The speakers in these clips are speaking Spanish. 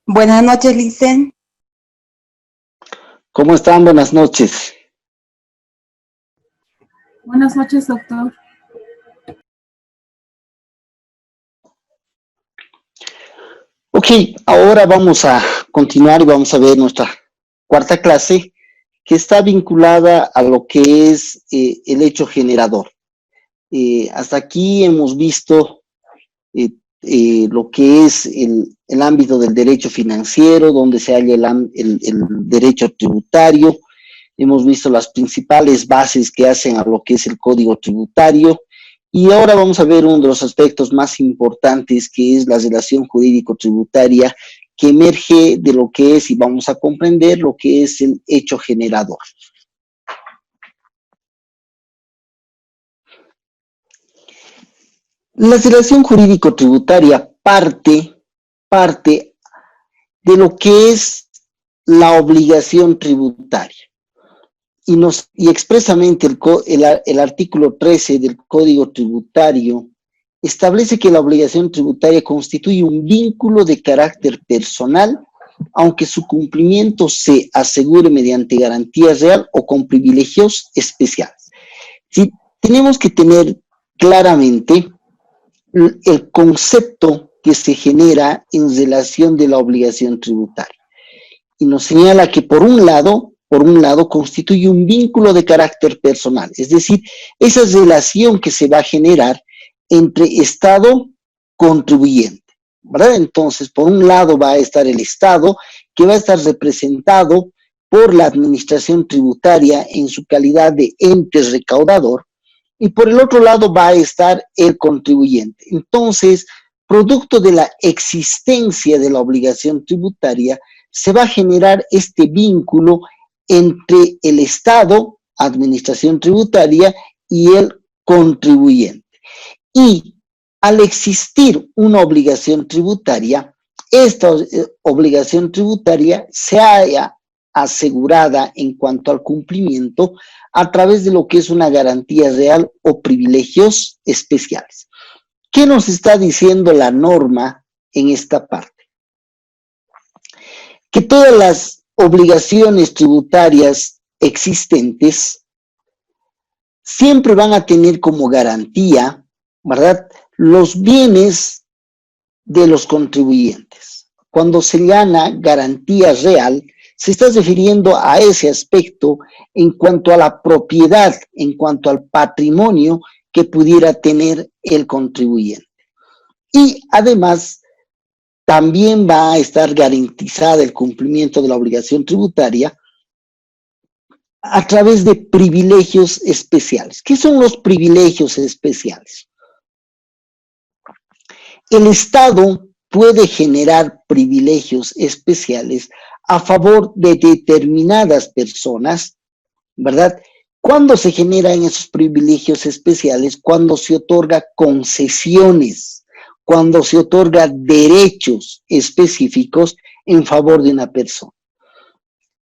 Buenas noches, Licen. ¿Cómo están? Buenas noches. Buenas noches, doctor. Ok, ahora vamos a continuar y vamos a ver nuestra cuarta clase que está vinculada a lo que es el hecho generador. Hasta aquí hemos visto lo que es el ámbito del derecho financiero, donde se halla el derecho tributario. Hemos visto las principales bases que hacen a lo que es el código tributario. Y ahora vamos a ver uno de los aspectos más importantes, que es la relación jurídico-tributaria, que emerge de lo que es, y vamos a comprender lo que es el hecho generador. La relación jurídico-tributaria parte de lo que es la obligación tributaria. Y expresamente el artículo 13 del Código Tributario establece que la obligación tributaria constituye un vínculo de carácter personal, aunque su cumplimiento se asegure mediante garantía real o con privilegios especiales. Sí, tenemos que tener claramente el concepto que se genera en relación de la obligación tributaria. Y nos señala que por un lado, constituye un vínculo de carácter personal, es decir, esa relación que se va a generar entre Estado contribuyente, ¿verdad? Entonces, por un lado va a estar el Estado, que va a estar representado por la administración tributaria en su calidad de ente recaudador, y por el otro lado va a estar el contribuyente. Entonces, producto de la existencia de la obligación tributaria, se va a generar este vínculo entre el Estado, administración tributaria, y el contribuyente. Y al existir una obligación tributaria, esta obligación tributaria se haya asegurada en cuanto al cumplimiento a través de lo que es una garantía real o privilegios especiales. ¿Qué nos está diciendo la norma en esta parte? Que todas las obligaciones tributarias existentes siempre van a tener como garantía, ¿verdad?, los bienes de los contribuyentes. Cuando se llama garantía real, se está refiriendo a ese aspecto en cuanto a la propiedad, en cuanto al patrimonio que pudiera tener el contribuyente. Y además, también va a estar garantizada el cumplimiento de la obligación tributaria a través de privilegios especiales. ¿Qué son los privilegios especiales? El Estado puede generar privilegios especiales a favor de determinadas personas, ¿verdad? ¿Cuándo se generan esos privilegios especiales? Cuando se otorga concesiones, cuando se otorga derechos específicos en favor de una persona.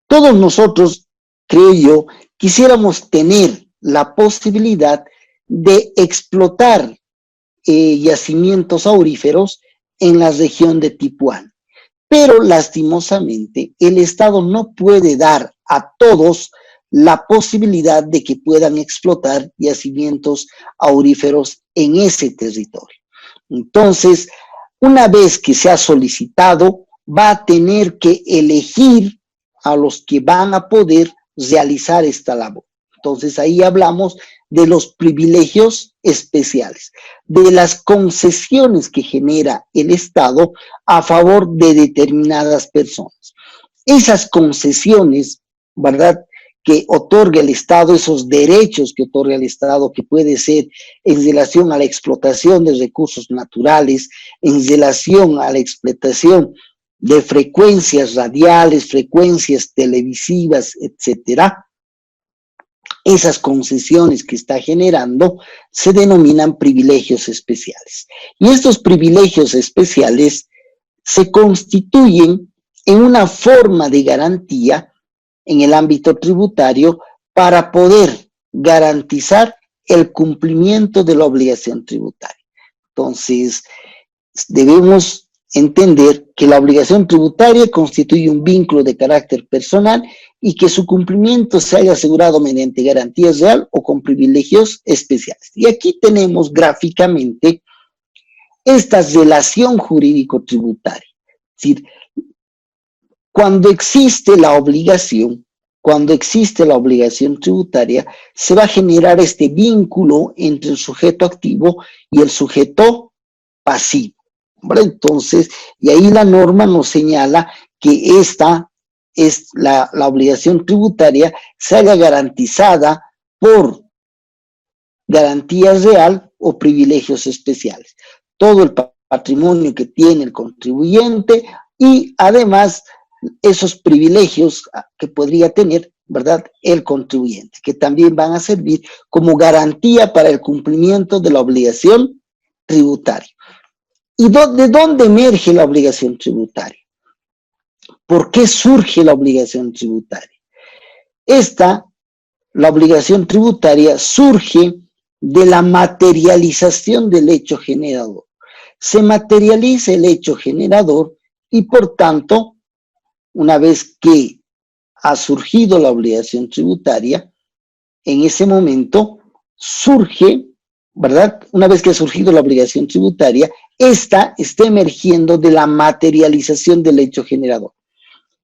Todos nosotros, creo yo, quisiéramos tener la posibilidad de explotar yacimientos auríferos en la región de Tipuán. Pero lastimosamente el Estado no puede dar a todos la posibilidad de que puedan explotar yacimientos auríferos en ese territorio. Entonces, una vez que se ha solicitado, va a tener que elegir a los que van a poder realizar esta labor. Entonces, ahí hablamos de los privilegios especiales, de las concesiones que genera el Estado a favor de determinadas personas. Esas concesiones, ¿verdad?, que otorga el Estado, esos derechos que otorga el Estado, que puede ser en relación a la explotación de recursos naturales, en relación a la explotación de frecuencias radiales, frecuencias televisivas, etcétera. Esas concesiones que está generando se denominan privilegios especiales. Y estos privilegios especiales se constituyen en una forma de garantía en el ámbito tributario para poder garantizar el cumplimiento de la obligación tributaria. Entonces, debemos entender que la obligación tributaria constituye un vínculo de carácter personal y que su cumplimiento se haya asegurado mediante garantías real o con privilegios especiales. Y aquí tenemos gráficamente esta relación jurídico-tributaria. Es decir, cuando existe la obligación tributaria, se va a generar este vínculo entre el sujeto activo y el sujeto pasivo. ¿Vale? Entonces, y ahí la norma nos señala que esta es la obligación tributaria se haga garantizada por garantía real o privilegios especiales. Todo el patrimonio que tiene el contribuyente y además esos privilegios que podría tener, ¿verdad?, el contribuyente, que también van a servir como garantía para el cumplimiento de la obligación tributaria. ¿Y de dónde emerge la obligación tributaria? ¿Por qué surge la obligación tributaria? La obligación tributaria surge de la materialización del hecho generador. Se materializa el hecho generador y por tanto, una vez que ha surgido la obligación tributaria, en ese momento surge, ¿verdad? Una vez que ha surgido la obligación tributaria, esta está emergiendo de la materialización del hecho generador.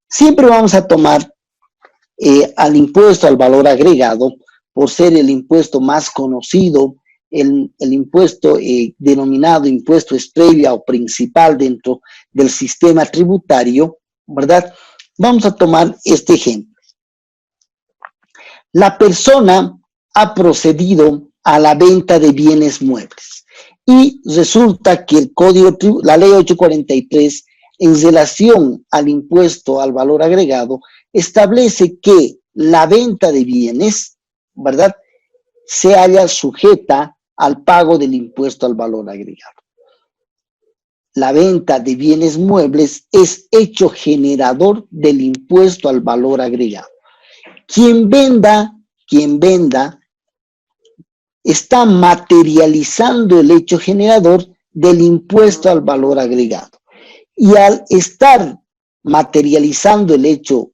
Siempre vamos a tomar al impuesto al valor agregado, por ser el impuesto más conocido, el impuesto denominado impuesto estrella o principal dentro del sistema tributario, ¿verdad? Vamos a tomar este ejemplo. La persona ha procedido a la venta de bienes muebles y resulta que el la ley 843, en relación al impuesto al valor agregado, establece que la venta de bienes, ¿verdad?, se halla sujeta al pago del impuesto al valor agregado. La venta de bienes muebles es hecho generador del impuesto al valor agregado. Quien venda está materializando el hecho generador del impuesto al valor agregado. Y al estar materializando el hecho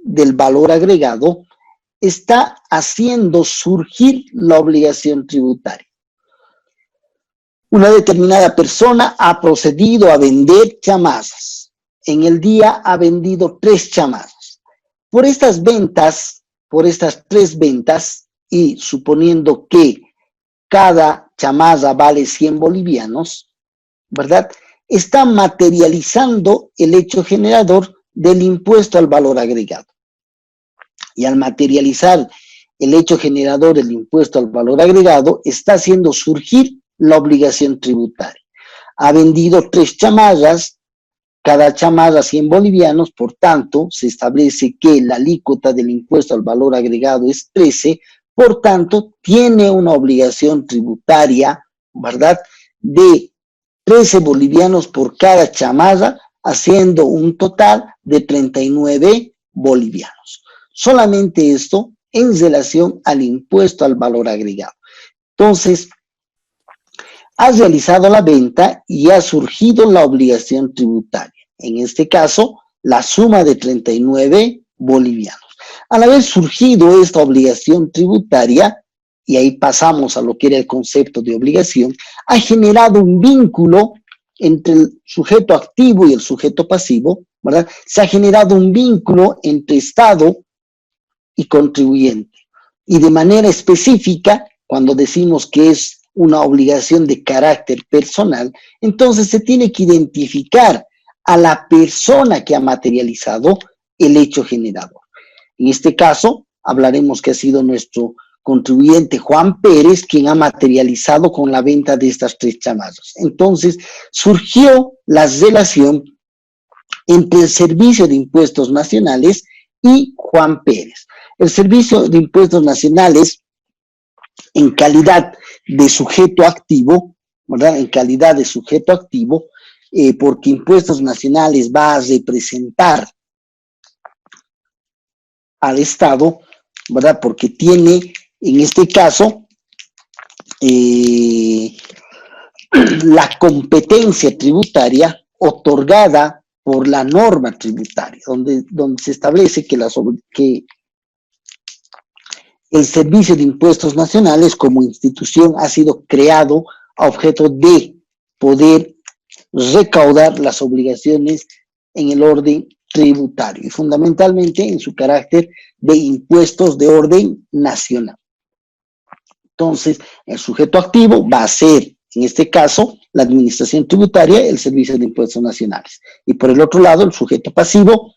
del valor agregado, está haciendo surgir la obligación tributaria. Una determinada persona ha procedido a vender chamazas. En el día ha vendido 3 chamazas. Por estas 3 ventas, y suponiendo que cada chamaza vale 100 bolivianos, ¿verdad?, está materializando el hecho generador del impuesto al valor agregado. Y al materializar el hecho generador del impuesto al valor agregado, está haciendo surgir la obligación tributaria. Ha vendido 3 chamazas, cada chamaza 100 bolivianos, por tanto, se establece que la alícuota del impuesto al valor agregado es 13, por tanto, tiene una obligación tributaria, ¿verdad?, de 13 bolivianos por cada chamaza, haciendo un total de 39 bolivianos. Solamente esto en relación al impuesto al valor agregado. Entonces, has realizado la venta y ha surgido la obligación tributaria. En este caso, la suma de 39 bolivianos. Al haber surgido esta obligación tributaria, y ahí pasamos a lo que era el concepto de obligación, ha generado un vínculo entre el sujeto activo y el sujeto pasivo, ¿verdad? Se ha generado un vínculo entre Estado y contribuyente. Y de manera específica, cuando decimos que es una obligación de carácter personal, entonces se tiene que identificar a la persona que ha materializado el hecho generador. En este caso, hablaremos que ha sido nuestro contribuyente Juan Pérez quien ha materializado con la venta de estas 3 chamazas. Entonces, surgió la relación entre el Servicio de Impuestos Nacionales y Juan Pérez. El Servicio de Impuestos Nacionales, en calidad de sujeto activo, ¿verdad?, en calidad de sujeto activo, porque Impuestos Nacionales va a representar al Estado, ¿verdad?, porque tiene, en este caso, la competencia tributaria otorgada por la norma tributaria, donde se establece que el Servicio de Impuestos Nacionales como institución ha sido creado a objeto de poder recaudar las obligaciones en el orden tributario y fundamentalmente en su carácter de impuestos de orden nacional. Entonces, el sujeto activo va a ser, en este caso, la administración tributaria, el Servicio de Impuestos Nacionales. Y por el otro lado, el sujeto pasivo,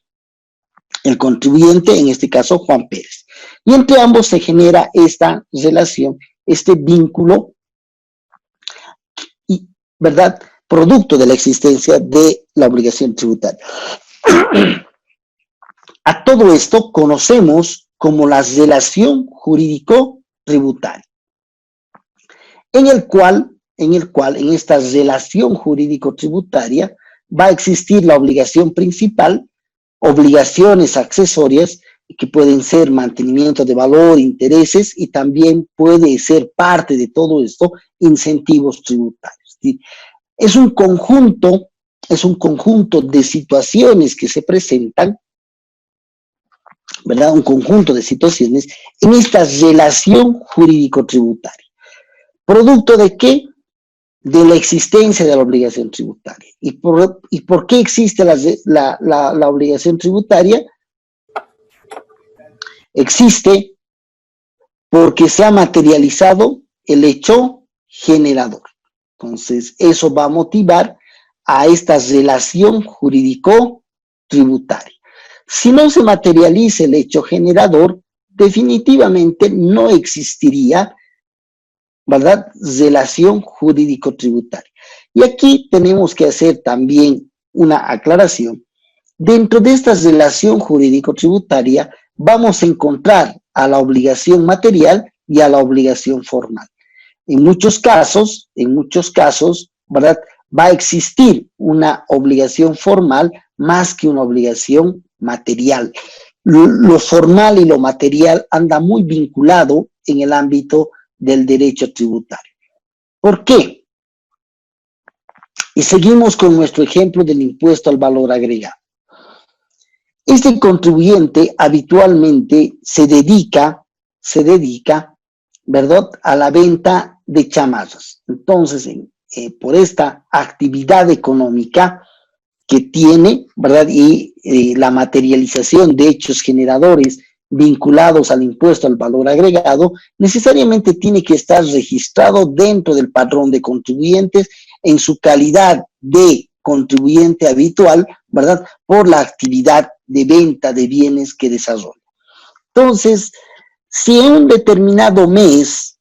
el contribuyente, en este caso, Juan Pérez. Y entre ambos se genera esta relación, este vínculo, y, ¿verdad?, producto de la existencia de la obligación tributaria. A todo esto conocemos como la relación jurídico-tributaria, en esta relación jurídico-tributaria va a existir la obligación principal, obligaciones accesorias que pueden ser mantenimiento de valor, intereses y también puede ser parte de todo esto incentivos tributarios. Es un conjunto de situaciones que se presentan, ¿verdad? Un conjunto de situaciones en esta relación jurídico-tributaria. ¿Producto de qué? De la existencia de la obligación tributaria. ¿Y por qué existe la obligación tributaria? Existe porque se ha materializado el hecho generador. Entonces, eso va a motivar a esta relación jurídico-tributaria. Si no se materializa el hecho generador, definitivamente no existiría, ¿verdad?, relación jurídico-tributaria. Y aquí tenemos que hacer también una aclaración. Dentro de esta relación jurídico-tributaria vamos a encontrar a la obligación material y a la obligación formal. En muchos casos, ¿verdad?, va a existir una obligación formal más que una obligación material. Lo formal y lo material anda muy vinculado en el ámbito del derecho tributario. ¿Por qué? Y seguimos con nuestro ejemplo del impuesto al valor agregado. Este contribuyente habitualmente se dedica, ¿verdad?, a la venta de chamarras. Entonces, por esta actividad económica que tiene, ¿verdad?, y la materialización de hechos generadores vinculados al impuesto al valor agregado, necesariamente tiene que estar registrado dentro del padrón de contribuyentes en su calidad de contribuyente habitual, ¿verdad?, por la actividad de venta de bienes que desarrolla. Entonces, si en un determinado mes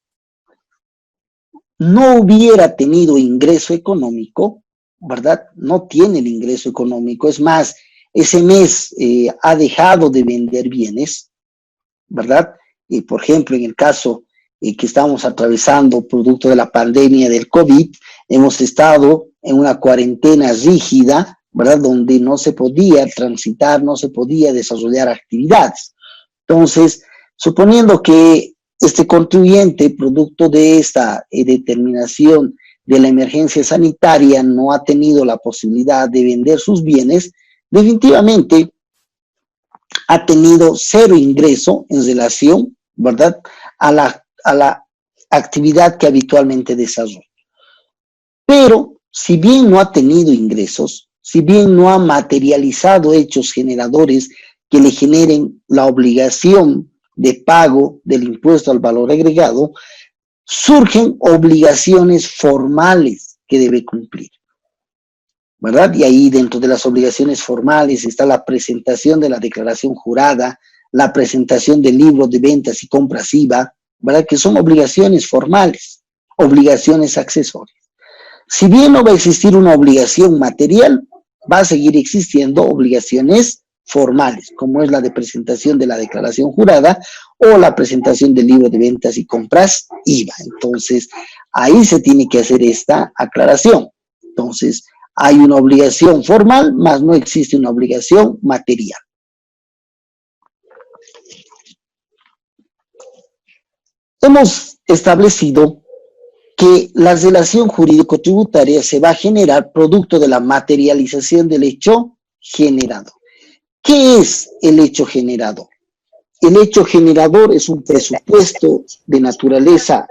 no hubiera tenido ingreso económico, ¿verdad?, no tiene el ingreso económico, es más, ese mes ha dejado de vender bienes, ¿verdad? Por ejemplo, en el caso que estamos atravesando producto de la pandemia del COVID, hemos estado en una cuarentena rígida, ¿verdad?, donde no se podía transitar, no se podía desarrollar actividades. Entonces, suponiendo que este contribuyente, producto de esta determinación de la emergencia sanitaria, no ha tenido la posibilidad de vender sus bienes, definitivamente ha tenido cero ingreso en relación, ¿verdad?, a la actividad que habitualmente desarrolla. Pero, si bien no ha tenido ingresos, si bien no ha materializado hechos generadores que le generen la obligación de pago del impuesto al valor agregado, surgen obligaciones formales que debe cumplir, ¿verdad? Y ahí dentro de las obligaciones formales está la presentación de la declaración jurada, la presentación del libro de ventas y compras IVA, ¿verdad?, que son obligaciones formales, obligaciones accesorias. Si bien no va a existir una obligación material, va a seguir existiendo obligaciones formales, como es la de presentación de la declaración jurada o la presentación del libro de ventas y compras IVA. Entonces, ahí se tiene que hacer esta aclaración. Entonces, hay una obligación formal, mas no existe una obligación material. Hemos establecido que la relación jurídico-tributaria se va a generar producto de la materialización del hecho generado. ¿Qué es el hecho generador? El hecho generador es un presupuesto de naturaleza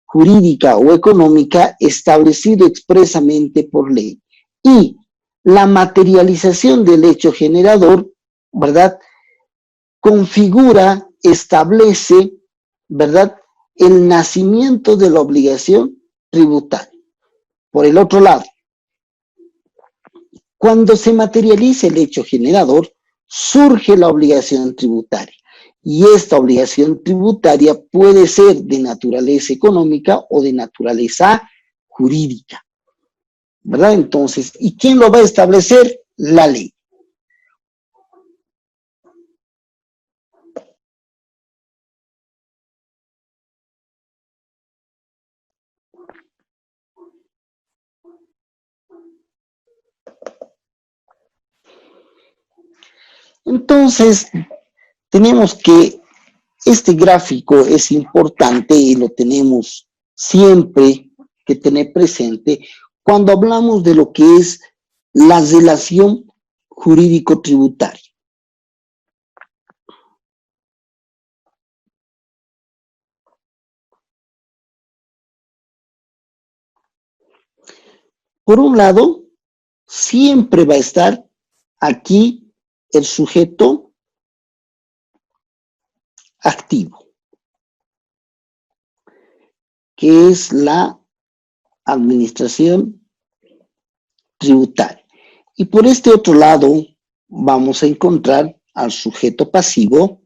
jurídica o económica establecido expresamente por ley. Y la materialización del hecho generador, ¿verdad? Configura, establece, ¿verdad? El nacimiento de la obligación tributaria. Por el otro lado, cuando se materializa el hecho generador, surge la obligación tributaria. Y esta obligación tributaria puede ser de naturaleza económica o de naturaleza jurídica, ¿verdad? Entonces, ¿y quién lo va a establecer? La ley. Entonces, tenemos que este gráfico es importante y lo tenemos siempre que tener presente cuando hablamos de lo que es la relación jurídico-tributaria. Por un lado, siempre va a estar aquí el sujeto activo, que es la administración tributaria. Y por este otro lado, vamos a encontrar al sujeto pasivo,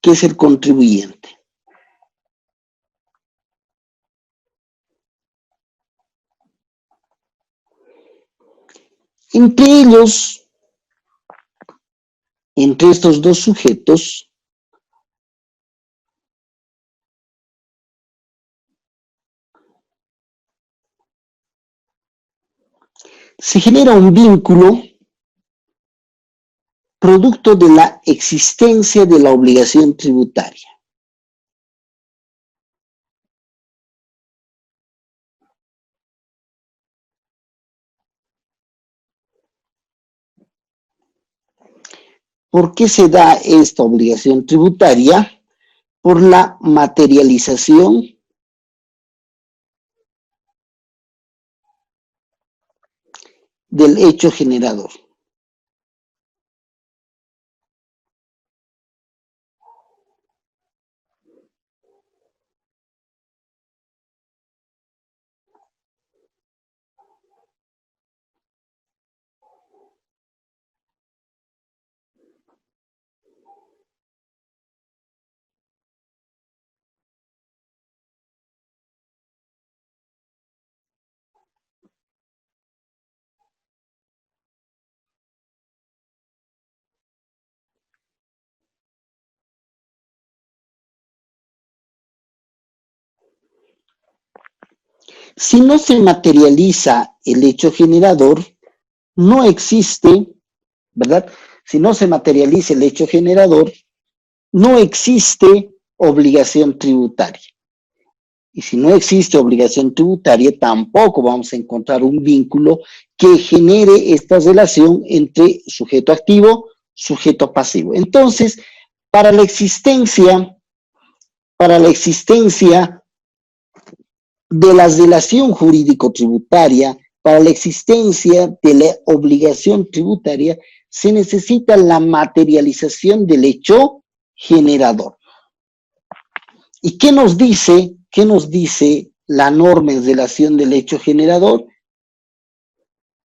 que es el contribuyente. Entre ellos, entre estos dos sujetos, se genera un vínculo producto de la existencia de la obligación tributaria. ¿Por qué se da esta obligación tributaria? Por la materialización del hecho generador. Si no se materializa el hecho generador, no existe, ¿verdad? Si no se materializa el hecho generador, no existe obligación tributaria. Y si no existe obligación tributaria, tampoco vamos a encontrar un vínculo que genere esta relación entre sujeto activo, sujeto pasivo. Entonces, para la existencia de la relación jurídico-tributaria, para la existencia de la obligación tributaria, se necesita la materialización del hecho generador. ¿Y qué nos dice la norma en relación del hecho generador?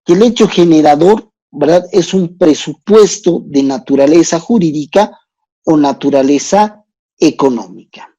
Que el hecho generador, ¿verdad?, es un presupuesto de naturaleza jurídica o naturaleza económica.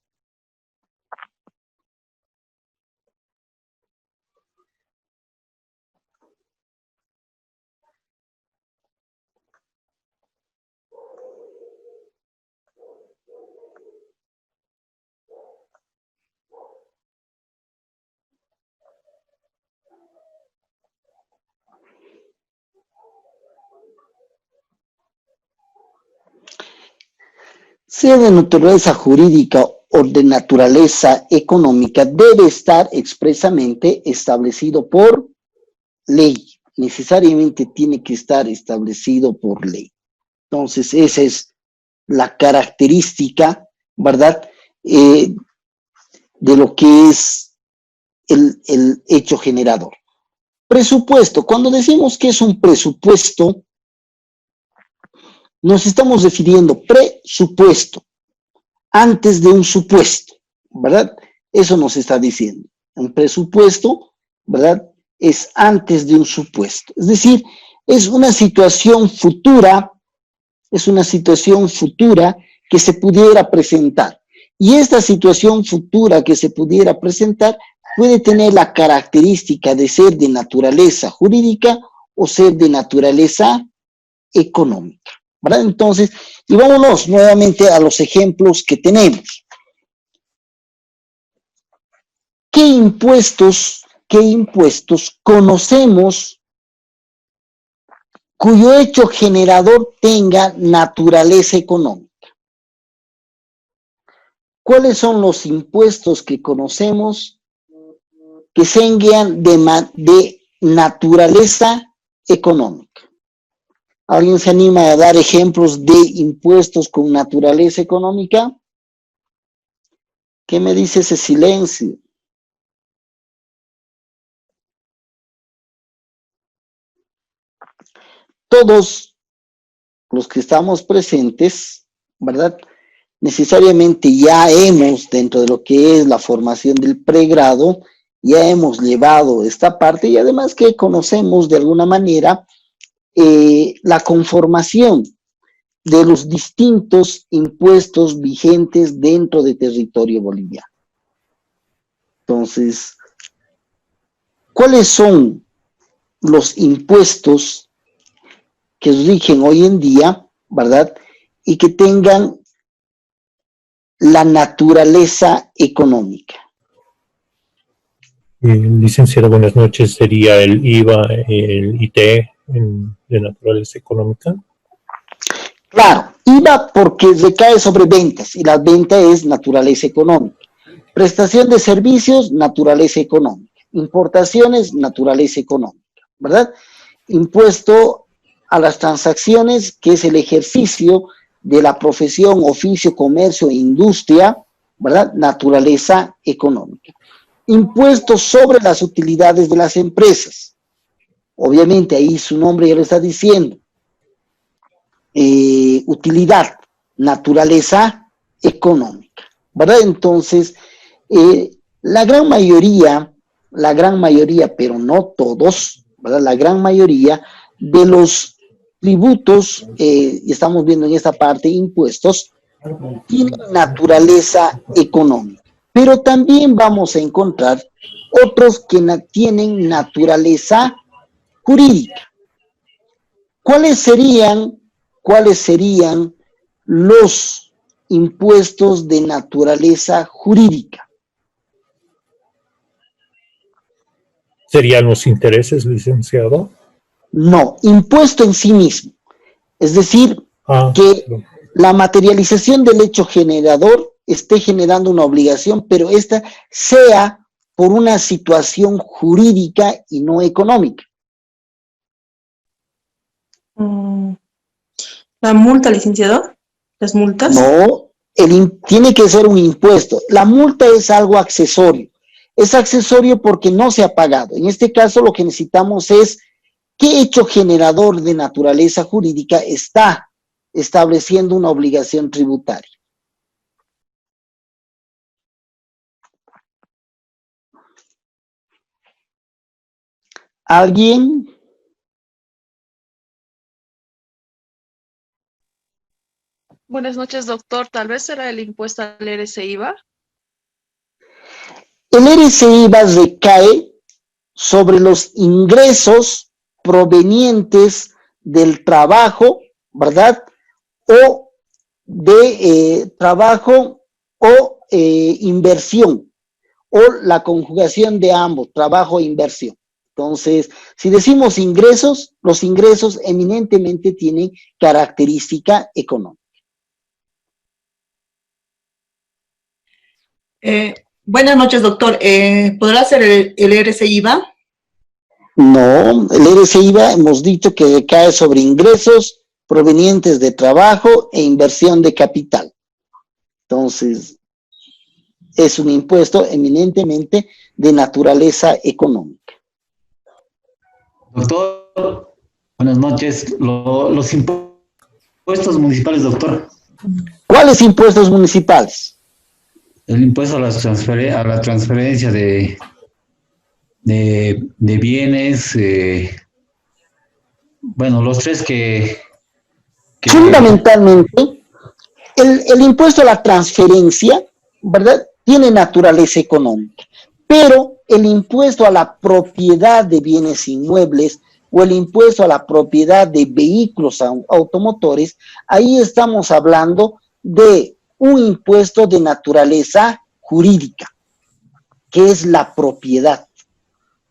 sea de naturaleza jurídica o de naturaleza económica, debe estar expresamente establecido por ley. Necesariamente tiene que estar establecido por ley. Entonces, esa es la característica, ¿verdad? De lo que es el hecho generador. Presupuesto. Cuando decimos que es un presupuesto, nos estamos refiriendo presupuesto, antes de un supuesto, ¿verdad? Eso nos está diciendo. Un presupuesto, ¿verdad? Es antes de un supuesto. Es decir, es una situación futura, que se pudiera presentar. Y esta situación futura que se pudiera presentar puede tener la característica de ser de naturaleza jurídica o ser de naturaleza económica, ¿verdad? Entonces, y vámonos nuevamente a los ejemplos que tenemos. ¿Qué impuestos conocemos cuyo hecho generador tenga naturaleza económica? ¿Cuáles son los impuestos que conocemos que sean de naturaleza económica? ¿Alguien se anima a dar ejemplos de impuestos con naturaleza económica? ¿Qué me dice ese silencio? Todos los que estamos presentes, ¿verdad? Necesariamente ya hemos, dentro de lo que es la formación del pregrado, ya hemos llevado esta parte y además que conocemos de alguna manera la conformación de los distintos impuestos vigentes dentro de territorio boliviano. Entonces, ¿cuáles son los impuestos que rigen hoy en día, verdad? Y que tengan la naturaleza económica. Licenciado, buenas noches. ¿Sería el IVA, el IT de naturaleza económica? Claro, IVA porque recae sobre ventas y la venta es naturaleza económica. Prestación de servicios, naturaleza económica. Importaciones, naturaleza económica, ¿verdad? Impuesto a las transacciones, que es el ejercicio de la profesión, oficio, comercio e industria, ¿verdad? Naturaleza económica. Impuestos sobre las utilidades de las empresas. Obviamente ahí su nombre ya lo está diciendo. Utilidad, naturaleza económica, ¿verdad? Entonces, la gran mayoría, pero no todos, ¿verdad? La gran mayoría de los tributos, y estamos viendo en esta parte impuestos, tienen naturaleza económica, pero también vamos a encontrar otros que tienen naturaleza jurídica. ¿Cuáles serían los impuestos de naturaleza jurídica? ¿Serían los intereses, licenciado? No, impuesto en sí mismo. Es decir, que la materialización del hecho generador esté generando una obligación, pero esta sea por una situación jurídica y no económica. ¿La multa, licenciado? ¿Las multas? No, tiene que ser un impuesto. La multa es algo accesorio. Es accesorio porque no se ha pagado. En este caso lo que necesitamos es qué hecho generador de naturaleza jurídica está estableciendo una obligación tributaria. ¿Alguien? Buenas noches, doctor. Tal vez será el impuesto al RCIVA. El RCIVA recae sobre los ingresos provenientes del trabajo, ¿verdad? O de trabajo o inversión, o la conjugación de ambos, trabajo e inversión. Entonces, si decimos ingresos, los ingresos eminentemente tienen característica económica. Buenas noches, doctor. ¿Podrá ser el RCIVA? No, el RCIVA hemos dicho que recae sobre ingresos provenientes de trabajo e inversión de capital. Entonces, es un impuesto eminentemente de naturaleza económica. Doctor, buenas noches. Los impuestos municipales, doctor. ¿Cuáles impuestos municipales? El impuesto a la transferencia de bienes, bueno, los tres que Fundamentalmente, el impuesto a la transferencia, ¿verdad? Tiene naturaleza económica, pero el impuesto a la propiedad de bienes inmuebles o el impuesto a la propiedad de vehículos automotores, ahí estamos hablando de un impuesto de naturaleza jurídica, que es la propiedad,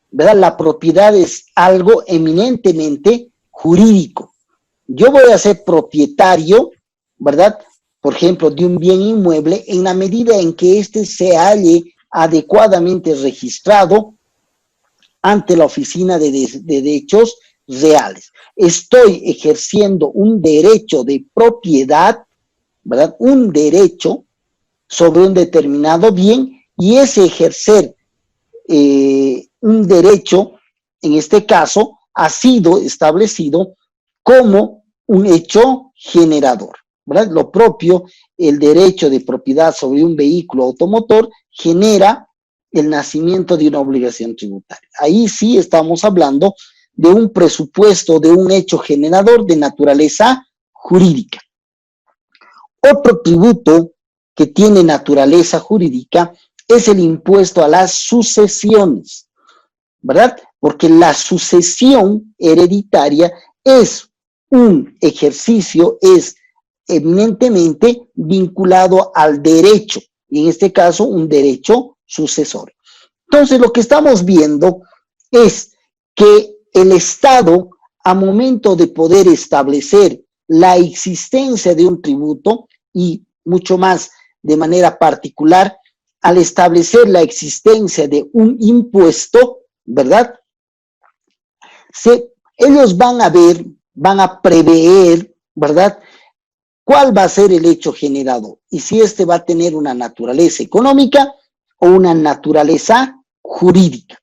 ¿verdad? La propiedad es algo eminentemente jurídico. Yo voy a ser propietario, ¿verdad? Por ejemplo, de un bien inmueble en la medida en que éste se halle adecuadamente registrado ante la Oficina de Derechos Reales. Estoy ejerciendo un derecho de propiedad, ¿verdad? Un derecho sobre un determinado bien, y ese ejercer un derecho, en este caso, ha sido establecido como un hecho generador, ¿verdad? Lo propio, el derecho de propiedad sobre un vehículo automotor genera el nacimiento de una obligación tributaria. Ahí sí estamos hablando de un presupuesto, de un hecho generador de naturaleza jurídica. Otro tributo que tiene naturaleza jurídica es el impuesto a las sucesiones, ¿verdad? Porque la sucesión hereditaria es un ejercicio, es eminentemente vinculado al derecho, y en este caso un derecho sucesorio. Entonces, lo que estamos viendo es que el Estado, a momento de poder establecer la existencia de un tributo, y mucho más de manera particular, al establecer la existencia de un impuesto, ¿verdad? Ellos van a ver, van a prever, ¿verdad? ¿Cuál va a ser el hecho generador? Y si este va a tener una naturaleza económica o una naturaleza jurídica.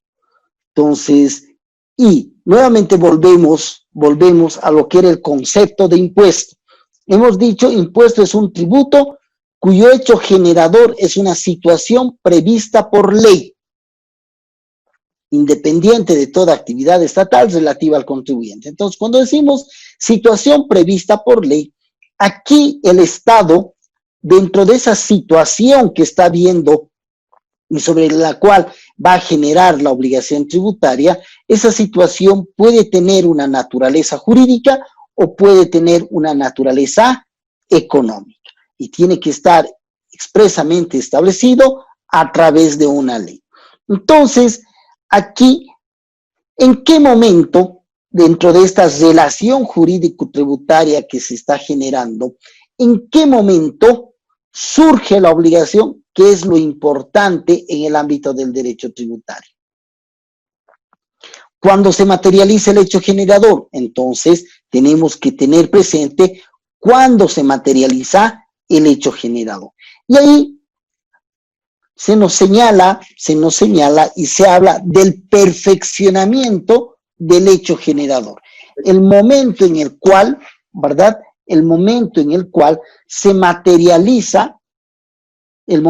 Entonces, y nuevamente volvemos a lo que era el concepto de impuesto. Hemos dicho, impuesto es un tributo cuyo hecho generador es una situación prevista por ley, independiente de toda actividad estatal relativa al contribuyente. Entonces, cuando decimos situación prevista por ley, aquí el Estado, dentro de esa situación que está viendo y sobre la cual va a generar la obligación tributaria, esa situación puede tener una naturaleza jurídica o puede tener una naturaleza económica, y tiene que estar expresamente establecido a través de una ley. Entonces, aquí, ¿en qué momento, dentro de esta relación jurídico-tributaria que se está generando, en qué momento surge la obligación, que es lo importante en el ámbito del derecho tributario? Cuando se materializa el hecho generador, entonces tenemos que tener presente cuándo se materializa el hecho generador. Y ahí se nos señala y se habla del perfeccionamiento del hecho generador. El momento en el cual, ¿verdad? El momento en el cual se materializa, el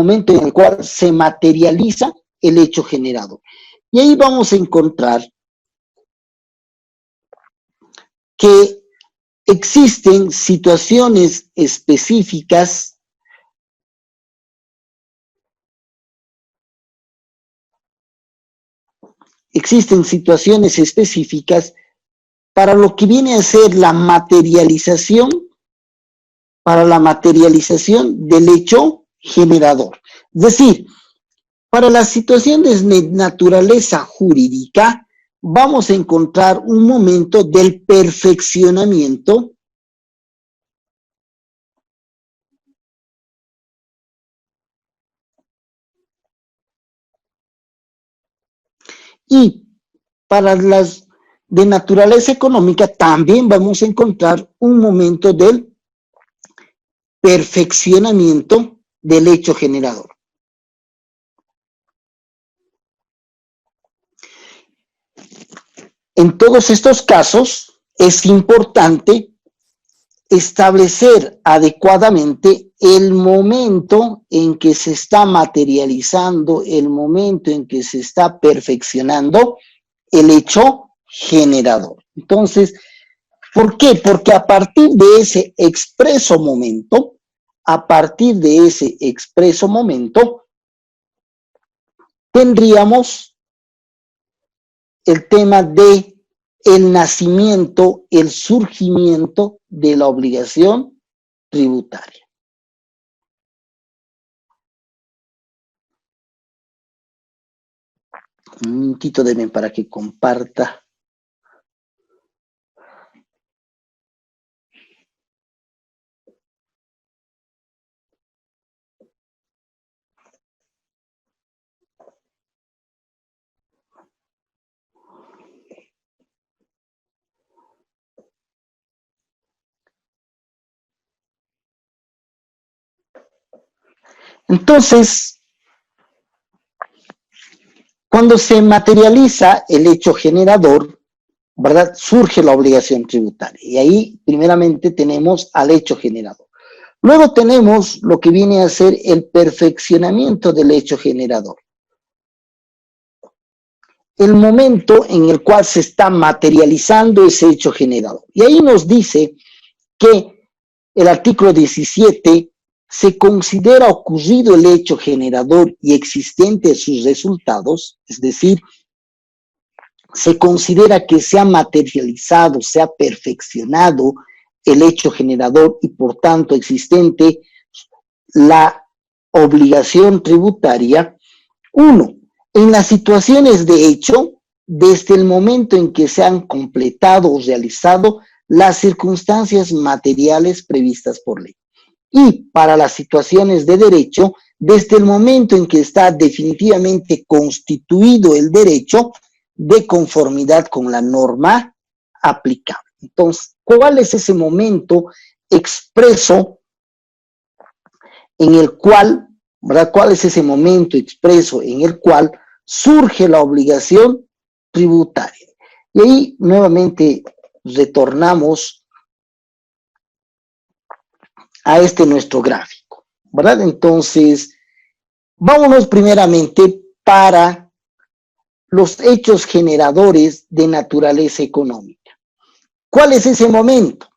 hecho generador. Y ahí vamos a encontrar que existen situaciones específicas para lo que viene a ser la materialización, del hecho generador. Es decir, para las situaciones de naturaleza jurídica, vamos a encontrar un momento del perfeccionamiento Y para las de naturaleza económica también vamos a encontrar un momento del perfeccionamiento del hecho generador. En todos estos casos es importante establecer adecuadamente el momento en que se está materializando, el momento en que se está perfeccionando el hecho generador. Entonces, ¿por qué? Porque a partir de ese expreso momento, tendríamos el tema de el nacimiento, el surgimiento de la obligación tributaria. Un minutito denme para que comparta. Entonces, cuando se materializa el hecho generador, ¿verdad? Surge la obligación tributaria. Y ahí, primeramente, tenemos al hecho generador. Luego tenemos lo que viene a ser el perfeccionamiento del hecho generador. El momento en el cual se está materializando ese hecho generador. Y ahí nos dice que el artículo 17 se considera ocurrido el hecho generador y existente sus resultados, es decir, se considera que se ha materializado, se ha perfeccionado el hecho generador y por tanto existente la obligación tributaria. 1. En las situaciones de hecho, desde el momento en que se han completado o realizado las circunstancias materiales previstas por ley. Y para las situaciones de derecho, desde el momento en que está definitivamente constituido el derecho de conformidad con la norma aplicable. Entonces, ¿cuál es ese momento expreso en el cual, ¿verdad? ¿Cuál es ese momento expreso en el cual surge la obligación tributaria? Y ahí nuevamente retornamos a este nuestro gráfico, ¿verdad? Entonces, vámonos primeramente para los hechos generadores de naturaleza económica. ¿Cuál es ese momento?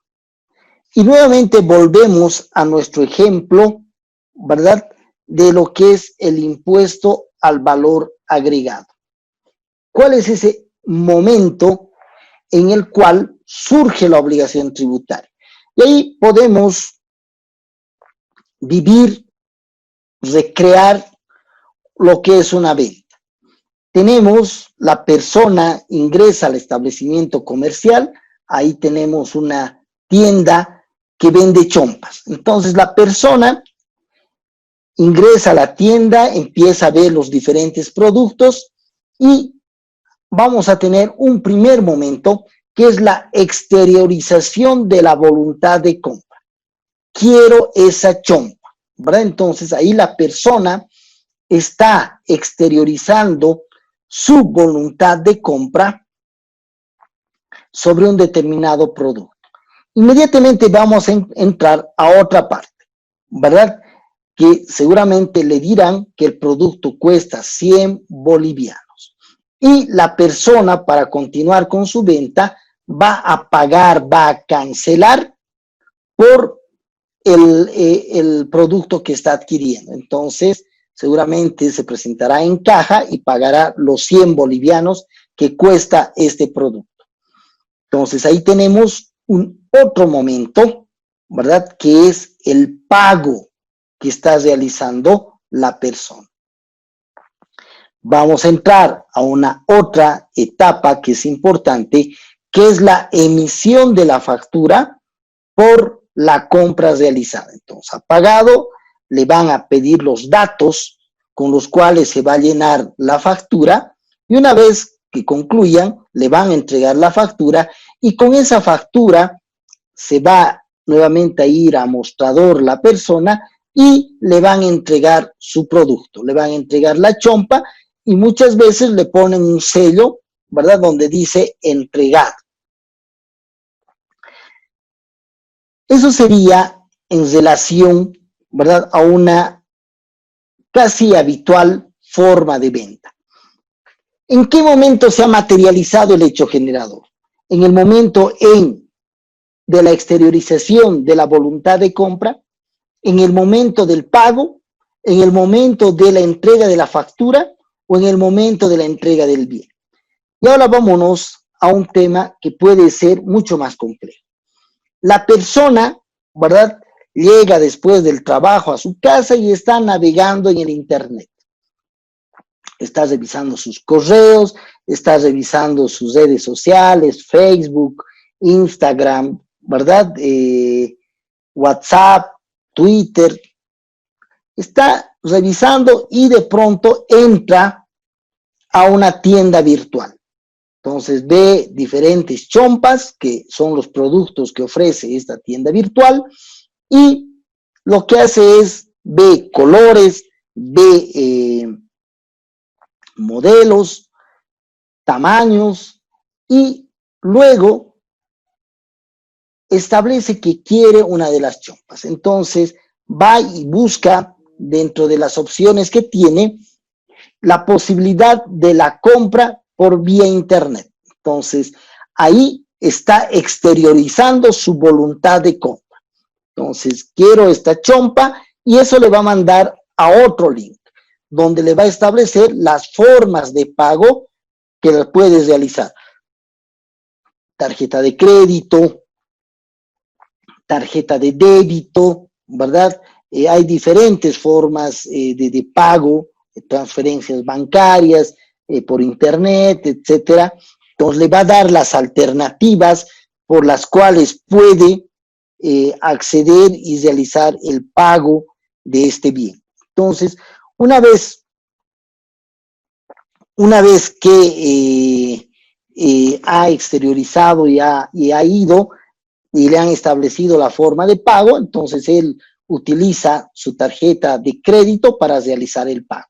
Y nuevamente volvemos a nuestro ejemplo, ¿verdad? De lo que es el impuesto al valor agregado. ¿Cuál es ese momento en el cual surge la obligación tributaria? Y ahí podemos vivir, recrear lo que es una venta. Tenemos la persona ingresa al establecimiento comercial, ahí tenemos una tienda que vende chompas. Entonces la persona ingresa a la tienda, empieza a ver los diferentes productos y vamos a tener un primer momento que es la exteriorización de la voluntad de compra. Quiero esa chompa, ¿verdad? Entonces ahí la persona está exteriorizando su voluntad de compra sobre un determinado producto. Inmediatamente vamos a entrar a otra parte, ¿verdad? Que seguramente le dirán que el producto cuesta 100 bolivianos. Y la persona, para continuar con su venta, va a pagar, va a cancelar por el producto que está adquiriendo. Entonces, seguramente se presentará en caja y pagará los 100 bolivianos que cuesta este producto. Entonces, ahí tenemos un otro momento, ¿verdad? Que es el pago que está realizando la persona. Vamos a entrar a una otra etapa que es importante, que es la emisión de la factura por la compra realizada. Entonces, ha pagado, le van a pedir los datos con los cuales se va a llenar la factura y una vez que concluyan, le van a entregar la factura y con esa factura se va nuevamente a ir a mostrador la persona y le van a entregar su producto, le van a entregar la chompa y muchas veces le ponen un sello, ¿verdad? Donde dice entregado. Eso sería en relación, ¿verdad? A una casi habitual forma de venta. ¿En qué momento se ha materializado el hecho generador? En el momento de la exteriorización de la voluntad de compra, en el momento del pago, en el momento de la entrega de la factura o en el momento de la entrega del bien. Y ahora vámonos a un tema que puede ser mucho más complejo. La persona, ¿verdad?, llega después del trabajo a su casa y está navegando en el internet. Está revisando sus correos, está revisando sus redes sociales, Facebook, Instagram, ¿verdad? WhatsApp, Twitter. Está revisando y de pronto entra a una tienda virtual. Entonces ve diferentes chompas, que son los productos que ofrece esta tienda virtual, y lo que hace es ve colores, ve modelos, tamaños, y luego establece que quiere una de las chompas. Entonces va y busca dentro de las opciones que tiene la posibilidad de la compra por vía internet. Entonces ahí está exteriorizando su voluntad de compra. Entonces quiero esta chompa y eso le va a mandar a otro link donde le va a establecer las formas de pago que puedes realizar. Tarjeta de crédito, tarjeta de débito, ¿verdad? Hay diferentes formas de pago, transferencias bancarias, por internet, etcétera. Entonces le va a dar las alternativas por las cuales puede acceder y realizar el pago de este bien. Entonces, una vez que ha exteriorizado y ha ido y le han establecido la forma de pago, entonces él utiliza su tarjeta de crédito para realizar el pago.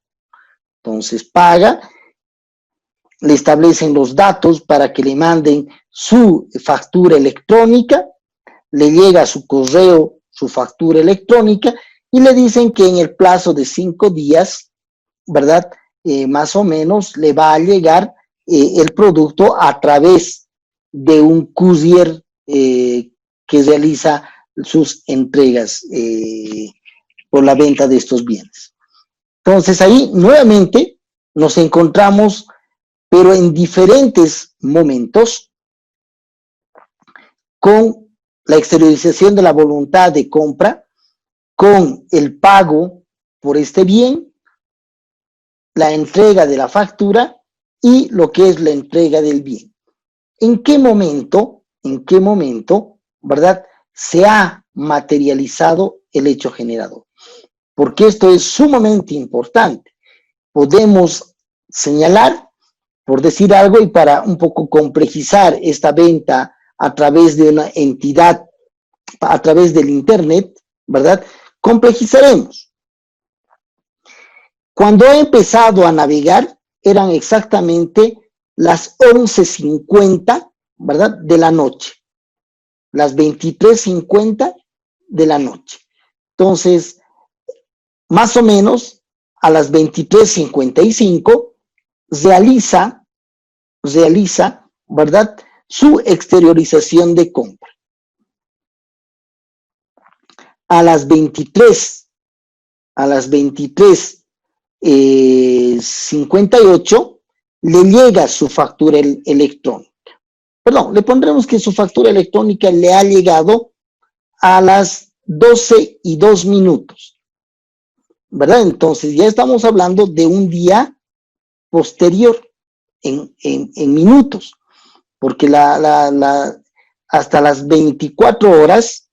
Entonces paga, le establecen los datos para que le manden su factura electrónica, le llega a su correo su factura electrónica y le dicen que en el plazo de 5 días, ¿verdad? Más o menos le va a llegar el producto a través de un courier que realiza sus entregas por la venta de estos bienes. Entonces ahí nuevamente nos encontramos, pero en diferentes momentos, con la exteriorización de la voluntad de compra, con el pago por este bien, la entrega de la factura y lo que es la entrega del bien. ¿En qué momento, verdad, se ha materializado el hecho generador? Porque esto es sumamente importante. Podemos señalar, por decir algo, y para un poco complejizar esta venta a través de una entidad, a través del internet, ¿verdad? Complejizaremos. Cuando he empezado a navegar, eran exactamente las 11:50, ¿verdad?, de la noche. Las 23:50 de la noche. Entonces, más o menos a las 23:55 realiza, ¿verdad?, su exteriorización de compra. A las 23:58 le llega su factura electrónica. Perdón, le pondremos que su factura electrónica le ha llegado a las 12:02, ¿verdad? Entonces ya estamos hablando de un día posterior en minutos, porque hasta las 24 horas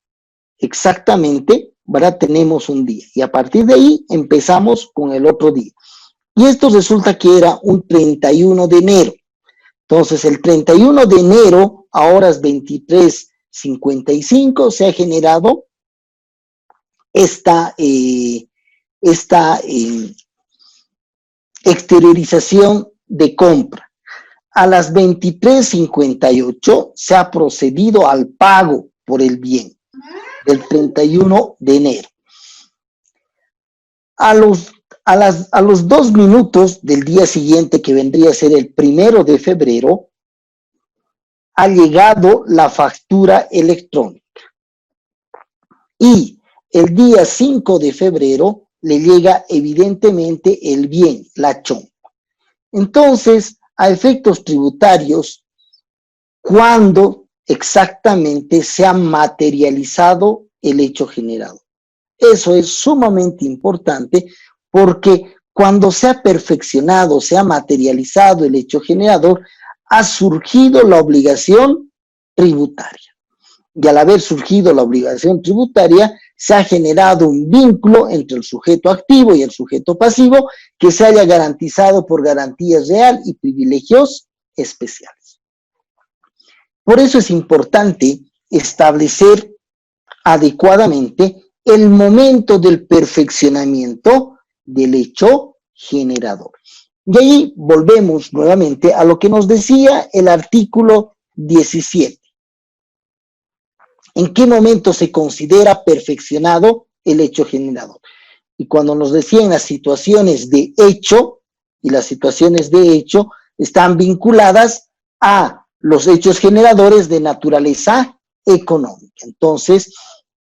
exactamente, ¿verdad?, tenemos un día y a partir de ahí empezamos con el otro día. Y esto resulta que era un 31 de enero. Entonces, el 31 de enero, a horas 23:55, se ha generado esta exteriorización de compra. A las 23:58 se ha procedido al pago por el bien del 31 de enero. A los 2 minutos del día siguiente, que vendría a ser el 1 de febrero, ha llegado la factura electrónica. Y el día 5 de febrero le llega evidentemente el bien, la chompa. Entonces, a efectos tributarios, ¿cuándo exactamente se ha materializado el hecho generado? Eso es sumamente importante porque cuando se ha perfeccionado, se ha materializado el hecho generador, ha surgido la obligación tributaria. Y al haber surgido la obligación tributaria, se ha generado un vínculo entre el sujeto activo y el sujeto pasivo que se haya garantizado por garantía real y privilegios especiales. Por eso es importante establecer adecuadamente el momento del perfeccionamiento del hecho generador. Y ahí volvemos nuevamente a lo que nos decía el artículo 17. ¿En qué momento se considera perfeccionado el hecho generador? Y cuando nos decían las situaciones de hecho, y las situaciones de hecho están vinculadas a los hechos generadores de naturaleza económica. Entonces,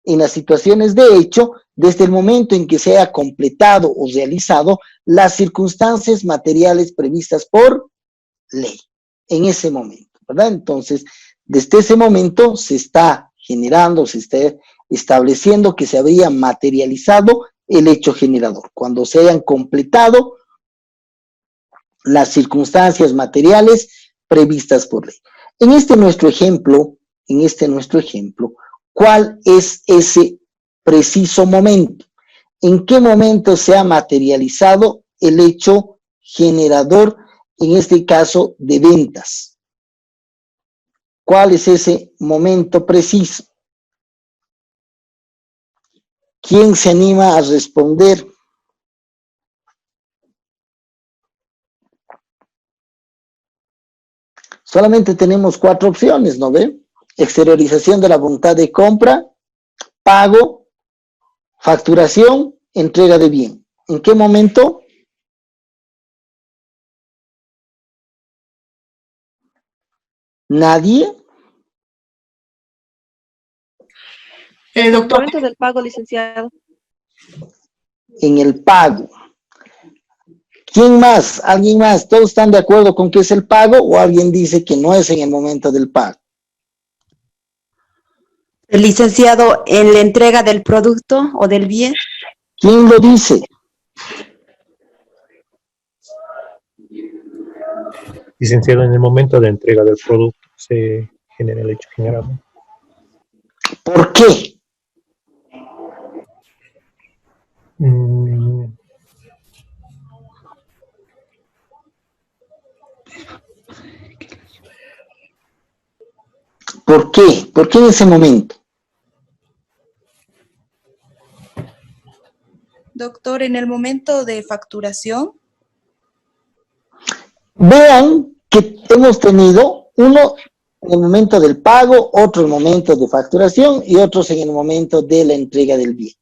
en las situaciones de hecho, desde el momento en que se haya completado o realizado las circunstancias materiales previstas por ley, en ese momento, ¿verdad? Entonces, desde ese momento se está generando, se está estableciendo que se habría materializado el hecho generador, cuando se hayan completado las circunstancias materiales previstas por ley. En este nuestro ejemplo, ¿cuál es ese preciso momento? ¿En qué momento se ha materializado el hecho generador, en este caso de ventas? ¿Cuál es ese momento preciso? ¿Quién se anima a responder? Solamente tenemos 4 opciones, ¿no ve? Exteriorización de la voluntad de compra, pago, facturación, entrega de bien. ¿En qué momento? ¿Nadie? Doctor, Momento del pago, licenciado. En el pago. ¿Quién más? ¿Alguien más? ¿Todos están de acuerdo con que es el pago o alguien dice que no es en el momento del pago? El licenciado, en la entrega del producto o del bien. ¿Quién lo dice? Licenciado, en el momento de entrega del producto se genera el hecho generado. ¿Por qué? ¿Por qué? ¿Por qué en ese momento? Doctor, en el momento de facturación. Vean que hemos tenido uno en el momento del pago, otro en el momento de facturación y otros en el momento de la entrega del bien.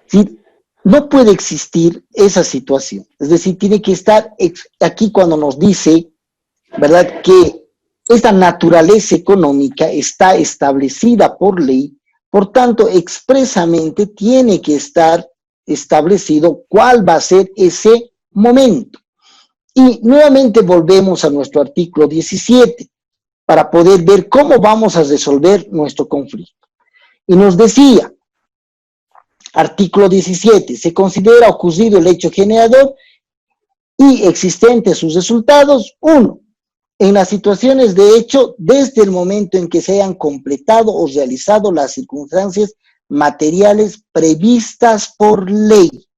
¿Sí? No puede existir esa situación. Es decir, tiene que estar aquí cuando nos dice, ¿verdad?, que esta naturaleza económica está establecida por ley, por tanto, expresamente tiene que estar establecido cuál va a ser ese momento. Y nuevamente volvemos a nuestro artículo 17 para poder ver cómo vamos a resolver nuestro conflicto. Y nos decía, artículo 17, se considera ocurrido el hecho generador y existentes sus resultados. 1. En las situaciones de hecho, desde el momento en que se hayan completado o realizado las circunstancias materiales previstas por ley.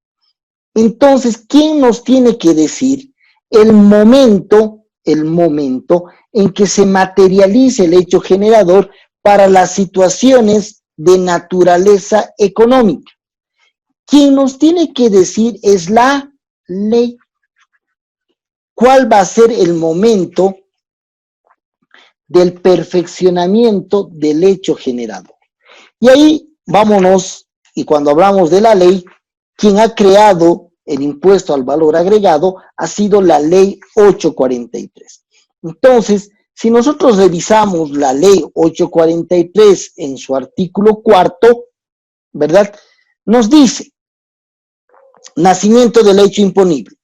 Entonces, ¿quién nos tiene que decir el momento el momento en que se materializa el hecho generador para las situaciones de naturaleza económica. Quien nos tiene que decir es la ley. ¿Cuál va a ser el momento del perfeccionamiento del hecho generador? Y ahí vámonos, y cuando hablamos de la ley, quien ha creado el impuesto al valor agregado ha sido la ley 843. Entonces, si nosotros revisamos la ley 843 en su artículo 4, ¿verdad? Nos dice, nacimiento del hecho imponible.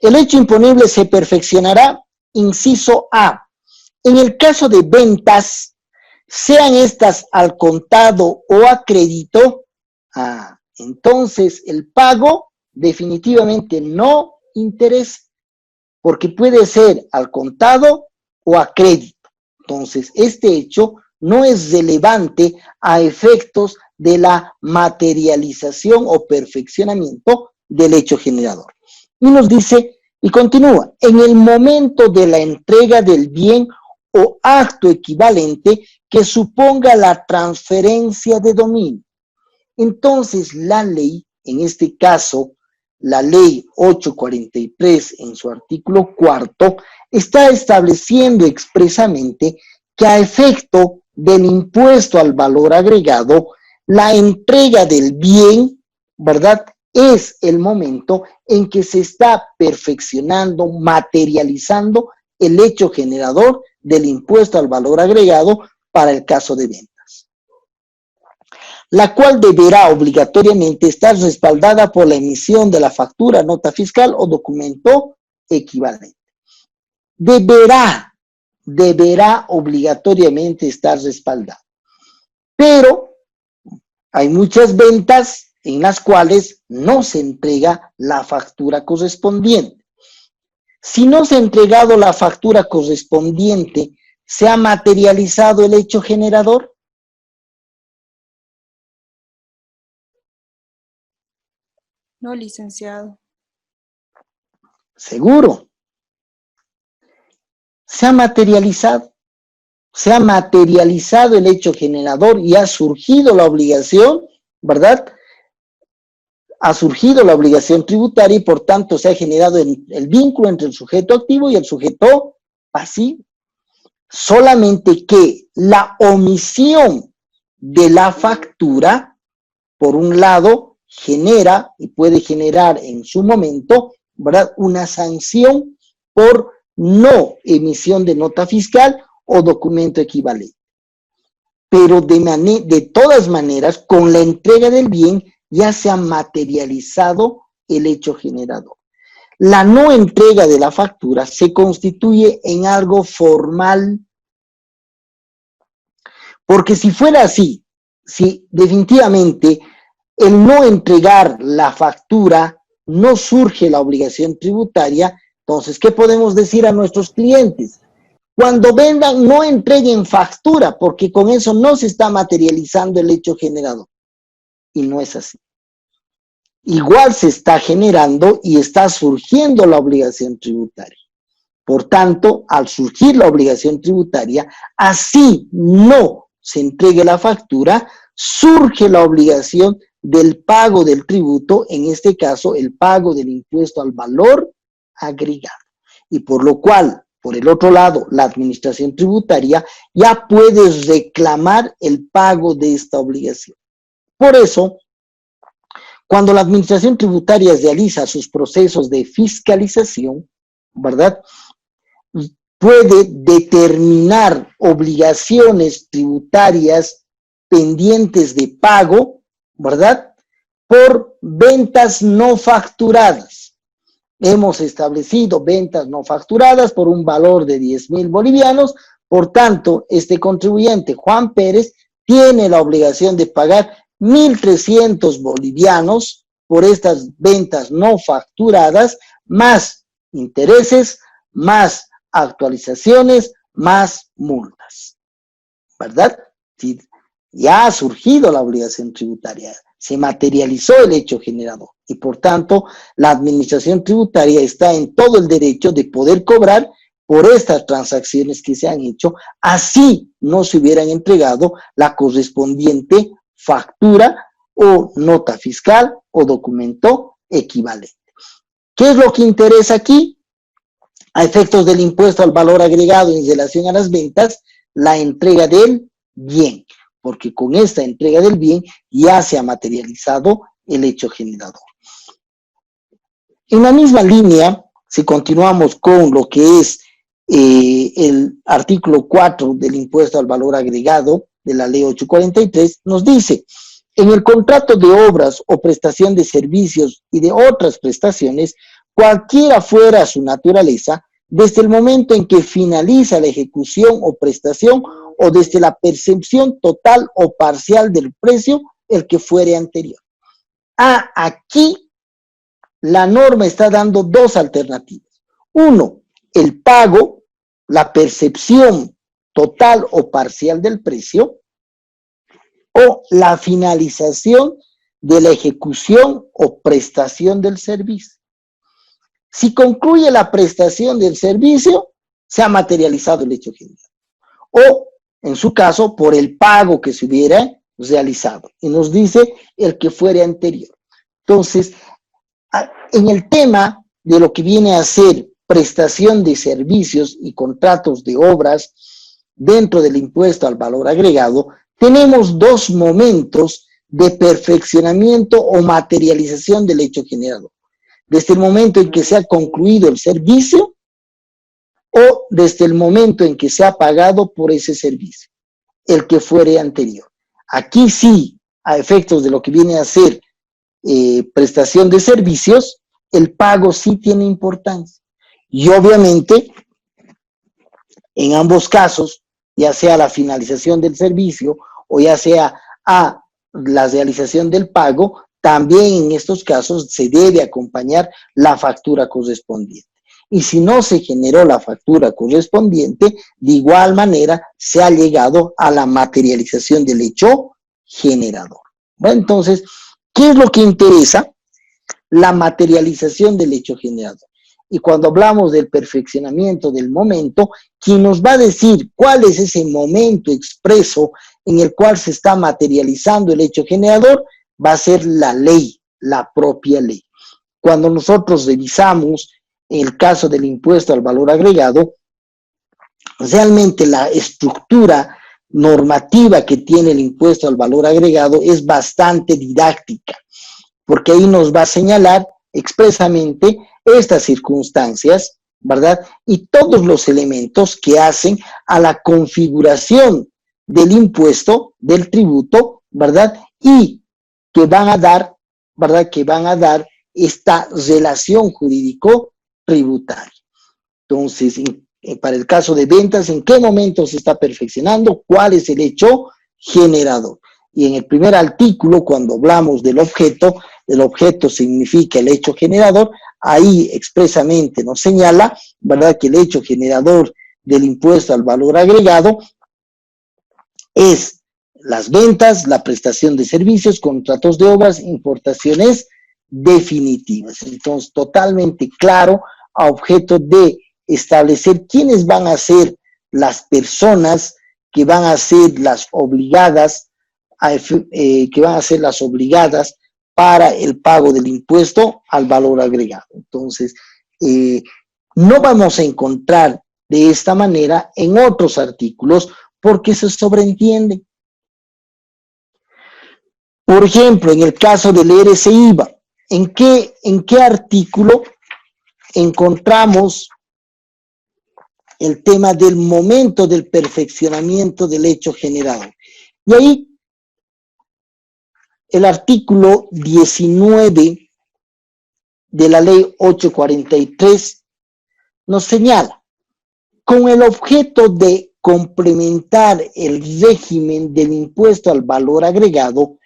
El hecho imponible se perfeccionará, inciso A, en el caso de ventas, sean estas al contado o a crédito, entonces el pago definitivamente no interesa, porque puede ser al contado o a crédito. Entonces, este hecho no es relevante a efectos de la materialización o perfeccionamiento del hecho generador. Y nos dice, y continúa, en el momento de la entrega del bien o acto equivalente que suponga la transferencia de dominio. Entonces, la ley, en este caso, la ley 843 en su artículo 4, está estableciendo expresamente que a efecto del impuesto al valor agregado, la entrega del bien, ¿verdad?, es el momento en que se está perfeccionando, materializando el hecho generador del impuesto al valor agregado para el caso de ventas, la cual deberá obligatoriamente estar respaldada por la emisión de la factura, nota fiscal o documento equivalente. Deberá obligatoriamente estar respaldada. Pero hay muchas ventas en las cuales no se entrega la factura correspondiente. Si no se ha entregado la factura correspondiente, ¿se ha materializado el hecho generador? No, licenciado. Seguro. Se ha materializado el hecho generador y ha surgido la obligación, ¿verdad? Ha surgido la obligación tributaria y por tanto se ha generado el vínculo entre el sujeto activo y el sujeto pasivo. Solamente que la omisión de la factura, por un lado, genera y puede generar en su momento, ¿verdad?, una sanción por no emisión de nota fiscal o documento equivalente. Pero de todas maneras, con la entrega del bien ya se ha materializado el hecho generador. La no entrega de la factura se constituye en algo formal, porque si fuera así, si definitivamente el no entregar la factura no surge la obligación tributaria, entonces, ¿qué podemos decir a nuestros clientes? Cuando vendan, no entreguen factura, porque con eso no se está materializando el hecho generador. Y no es así. Igual se está generando y está surgiendo la obligación tributaria. Por tanto, al surgir la obligación tributaria, así no se entregue la factura, surge la obligación del pago del tributo, en este caso, el pago del impuesto al valor agregado. Y por lo cual, por el otro lado, la administración tributaria ya puede reclamar el pago de esta obligación. Por eso, cuando la administración tributaria realiza sus procesos de fiscalización, ¿verdad?, puede determinar obligaciones tributarias pendientes de pago, ¿verdad?, por ventas no facturadas. Hemos establecido ventas no facturadas por un valor de 10.000 bolivianos, por tanto, este contribuyente, Juan Pérez, tiene la obligación de pagar 1.300 bolivianos por estas ventas no facturadas, más intereses, más actualizaciones, más multas, ¿verdad? Sí, ya ha surgido la obligación tributaria, se materializó el hecho generador y por tanto la administración tributaria está en todo el derecho de poder cobrar por estas transacciones que se han hecho, así no se hubieran entregado la correspondiente factura o nota fiscal o documento equivalente. ¿Qué es lo que interesa aquí? A efectos del impuesto al valor agregado en relación a las ventas, la entrega del bien, porque con esta entrega del bien ya se ha materializado el hecho generador. En la misma línea, si continuamos con lo que es el artículo 4 del impuesto al valor agregado de la ley 843, nos dice: en el contrato de obras o prestación de servicios y de otras prestaciones, cualquiera fuera su naturaleza, desde el momento en que finaliza la ejecución o prestación o desde la percepción total o parcial del precio, el que fuere anterior. Aquí la norma está dando dos alternativas. Uno, el pago, la percepción total o parcial del precio, o la finalización de la ejecución o prestación del servicio. Si concluye la prestación del servicio, se ha materializado el hecho general. O, en su caso, por el pago que se hubiera realizado. Y nos dice el que fuere anterior. Entonces, en el tema de lo que viene a ser prestación de servicios y contratos de obras dentro del impuesto al valor agregado, tenemos dos momentos de perfeccionamiento o materialización del hecho generado. Desde el momento en que se ha concluido el servicio o desde el momento en que se ha pagado por ese servicio, el que fuere anterior. Aquí sí, a efectos de lo que viene a ser prestación de servicios, el pago sí tiene importancia. Y obviamente, en ambos casos, ya sea la finalización del servicio o ya sea a la realización del pago, también en estos casos se debe acompañar la factura correspondiente. Y si no se generó la factura correspondiente, de igual manera se ha llegado a la materialización del hecho generador. Bueno, entonces, ¿qué es lo que interesa? La materialización del hecho generador. Y cuando hablamos del perfeccionamiento del momento, quien nos va a decir cuál es ese momento expreso en el cual se está materializando el hecho generador, va a ser la ley, la propia ley. Cuando nosotros revisamos el caso del impuesto al valor agregado, realmente la estructura normativa que tiene el impuesto al valor agregado es bastante didáctica, porque ahí nos va a señalar expresamente estas circunstancias, ¿verdad? Y todos los elementos que hacen a la configuración del impuesto, del tributo, ¿verdad? Y que van a dar, ¿verdad? Que van a dar esta relación jurídico-tributaria. Entonces, para el caso de ventas, ¿en qué momento se está perfeccionando? ¿Cuál es el hecho generador? Y en el primer artículo, cuando hablamos del objeto significa el hecho generador, ahí expresamente nos señala, ¿verdad?, que el hecho generador del impuesto al valor agregado es las ventas, la prestación de servicios, contratos de obras, importaciones definitivas. Entonces, totalmente claro, a objeto de establecer quiénes van a ser las personas que van a ser las obligadas, para el pago del impuesto al valor agregado. Entonces, no vamos a encontrar de esta manera en otros artículos porque se sobreentiende. Por ejemplo, en el caso del RC-IVA, ¿en qué artículo encontramos el tema del momento del perfeccionamiento del hecho generado? Y ahí el artículo 19 de la ley 843 nos señala, con el objeto de complementar el régimen del impuesto al valor agregado,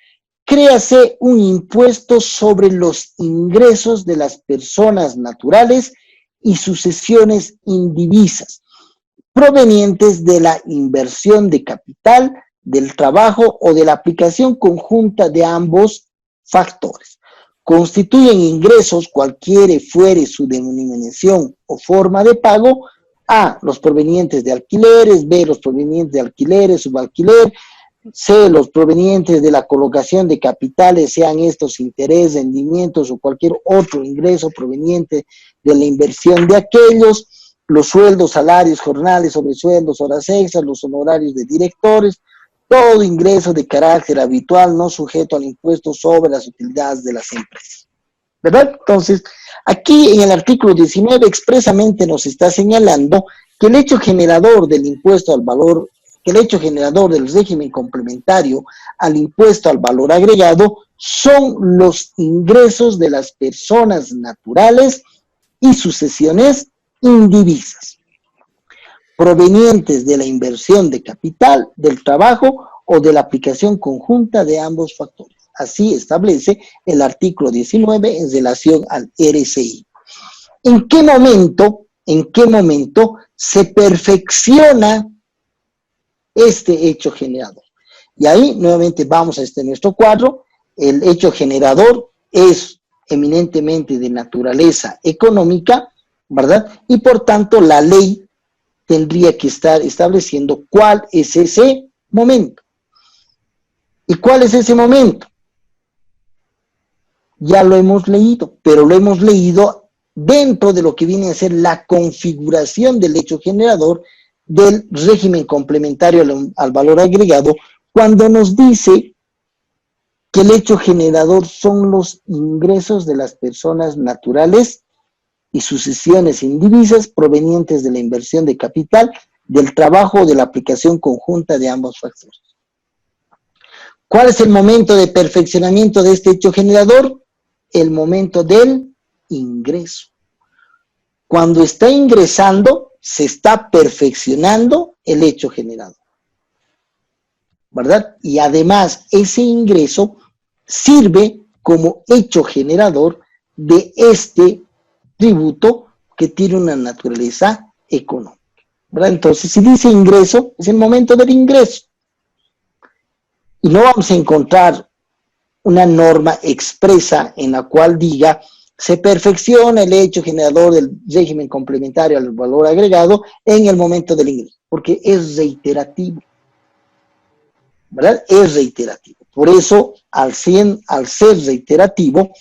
créase un impuesto sobre los ingresos de las personas naturales y sucesiones indivisas, provenientes de la inversión de capital, del trabajo o de la aplicación conjunta de ambos factores. Constituyen ingresos, cualquiera fuere su denominación o forma de pago, A, los provenientes de alquileres, B, los provenientes de alquileres, subalquiler, C, los provenientes de la colocación de capitales, sean estos interés, rendimientos o cualquier otro ingreso proveniente de la inversión de aquellos, los sueldos, salarios, jornales, sobresueldos, horas extras, los honorarios de directores, todo ingreso de carácter habitual no sujeto al impuesto sobre las utilidades de las empresas. ¿Verdad? Entonces, aquí en el artículo 19 expresamente nos está señalando que el hecho generador del impuesto al valor, que el hecho generador del régimen complementario al impuesto al valor agregado son los ingresos de las personas naturales y sucesiones indivisas, provenientes de la inversión de capital, del trabajo o de la aplicación conjunta de ambos factores. Así establece el artículo 19 en relación al RCI. ¿En qué momento se perfecciona este hecho generador? Y ahí nuevamente vamos a nuestro cuadro. El hecho generador es eminentemente de naturaleza económica, ¿verdad? Y por tanto la ley tendría que estar estableciendo cuál es ese momento. ¿Y cuál es ese momento? Ya lo hemos leído, pero lo hemos leído dentro de lo que viene a ser la configuración del hecho generador del régimen complementario al valor agregado, cuando nos dice que el hecho generador son los ingresos de las personas naturales y sucesiones indivisas provenientes de la inversión de capital, del trabajo o de la aplicación conjunta de ambos factores. ¿Cuál es el momento de perfeccionamiento de este hecho generador? El momento del ingreso. Cuando está ingresando, se está perfeccionando el hecho generador, ¿verdad? Y además, ese ingreso sirve como hecho generador de este tributo que tiene una naturaleza económica, ¿verdad? Entonces, si dice ingreso, es el momento del ingreso. Y no vamos a encontrar una norma expresa en la cual diga se perfecciona el hecho generador del régimen complementario al valor agregado en el momento del ingreso, porque es reiterativo, ¿verdad? Es reiterativo. Por eso, al ser reiterativo,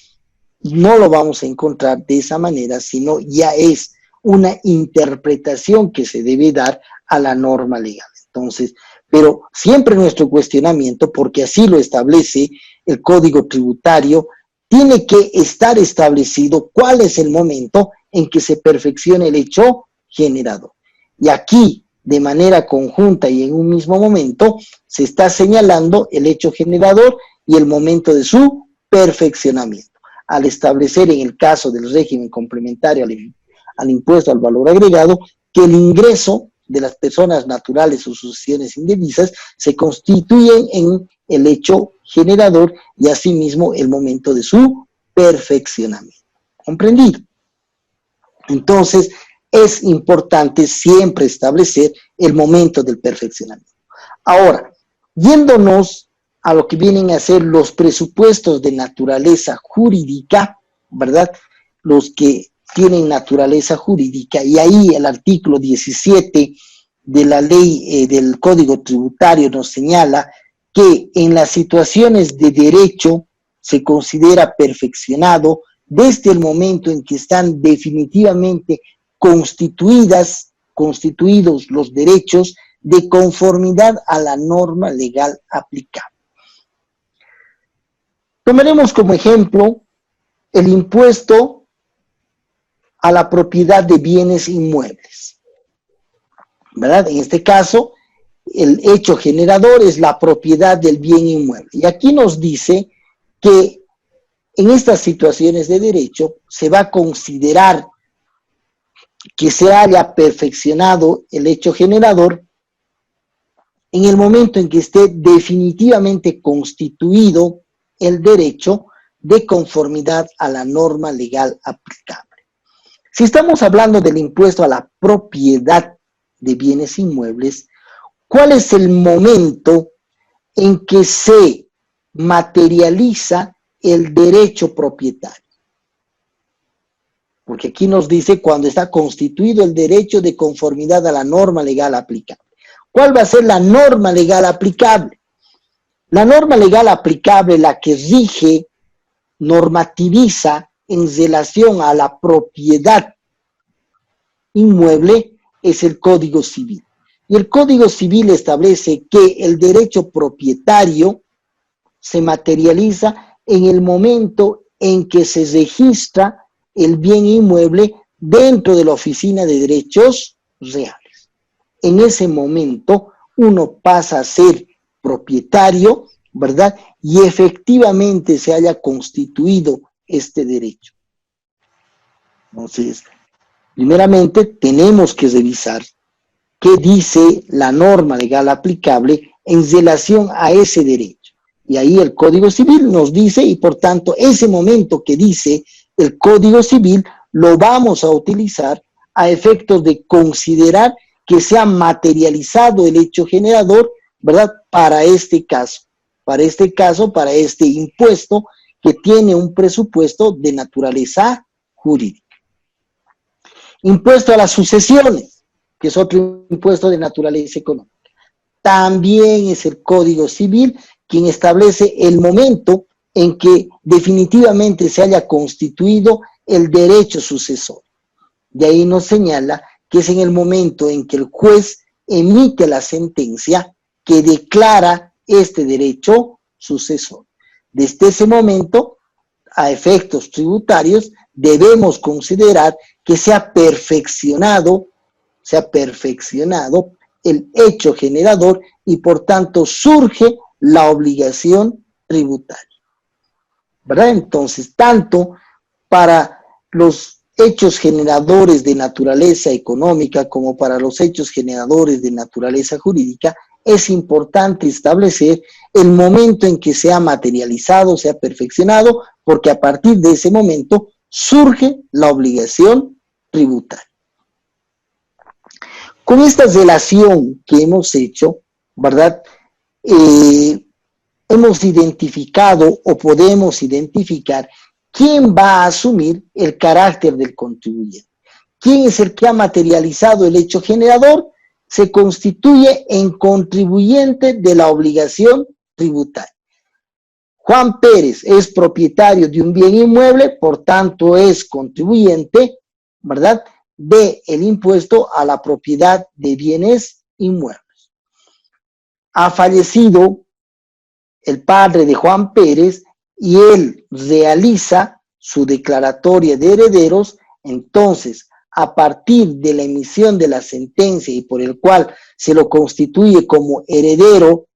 no lo vamos a encontrar de esa manera, sino ya es una interpretación que se debe dar a la norma legal. Entonces, pero siempre nuestro cuestionamiento, porque así lo establece el Código Tributario, tiene que estar establecido cuál es el momento en que se perfecciona el hecho generador. Y aquí, de manera conjunta y en un mismo momento, se está señalando el hecho generador y el momento de su perfeccionamiento. Al establecer en el caso del régimen complementario al impuesto al valor agregado, que el ingreso de las personas naturales o sucesiones indivisas se constituyen en el hecho generador y asimismo el momento de su perfeccionamiento. ¿Comprendido? Entonces, es importante siempre establecer el momento del perfeccionamiento. Ahora, yéndonos a lo que vienen a ser los presupuestos de naturaleza jurídica, ¿verdad? Los que tienen naturaleza jurídica, y ahí el artículo 17 de la ley del Código Tributario nos señala que en las situaciones de derecho se considera perfeccionado desde el momento en que están definitivamente constituidos los derechos de conformidad a la norma legal aplicable. Tomaremos como ejemplo el impuesto a la propiedad de bienes inmuebles, ¿verdad? En este caso, el hecho generador es la propiedad del bien inmueble. Y aquí nos dice que en estas situaciones de derecho se va a considerar que se haya perfeccionado el hecho generador en el momento en que esté definitivamente constituido el derecho de conformidad a la norma legal aplicable. Si estamos hablando del impuesto a la propiedad de bienes inmuebles, ¿cuál es el momento en que se materializa el derecho propietario? porque aquí nos dice cuando está constituido el derecho de conformidad a la norma legal aplicable. ¿Cuál va a ser la norma legal aplicable? La norma legal aplicable, la que rige, normativiza en relación a la propiedad inmueble, es el Código Civil. Y el Código Civil establece que el derecho propietario se materializa en el momento en que se registra el bien inmueble dentro de la Oficina de Derechos Reales. En ese momento uno pasa a ser propietario, ¿verdad? Y efectivamente se haya constituido este derecho. Entonces, primeramente tenemos que revisar qué dice la norma legal aplicable en relación a ese derecho. Y ahí el Código Civil nos dice, y por tanto ese momento que dice el Código Civil lo vamos a utilizar a efectos de considerar que se ha materializado el hecho generador, ¿verdad? Para este caso, para este impuesto que tiene un presupuesto de naturaleza jurídica. Impuesto a las sucesiones, que es otro impuesto de naturaleza económica. También es el Código Civil quien establece el momento en que definitivamente se haya constituido el derecho sucesorio. De ahí nos señala que es en el momento en que el juez emite la sentencia que declara este derecho sucesorio. Desde ese momento, a efectos tributarios, debemos considerar que se ha perfeccionado el hecho generador y por tanto surge la obligación tributaria. ¿Verdad? Entonces, tanto para los hechos generadores de naturaleza económica como para los hechos generadores de naturaleza jurídica, es importante establecer el momento en que se ha materializado, se ha perfeccionado, porque a partir de ese momento surge la obligación tributaria. Con esta relación que hemos hecho, ¿verdad? Hemos identificado o podemos identificar quién va a asumir el carácter del contribuyente. ¿Quién es el que ha materializado el hecho generador? Se constituye en contribuyente de la obligación tributaria. Juan Pérez es propietario de un bien inmueble, por tanto es contribuyente, ¿verdad?, del impuesto a la propiedad de bienes inmuebles. Ha fallecido el padre de Juan Pérez y él realiza su declaratoria de herederos. Entonces, a partir de la emisión de la sentencia y por el cual se lo constituye como heredero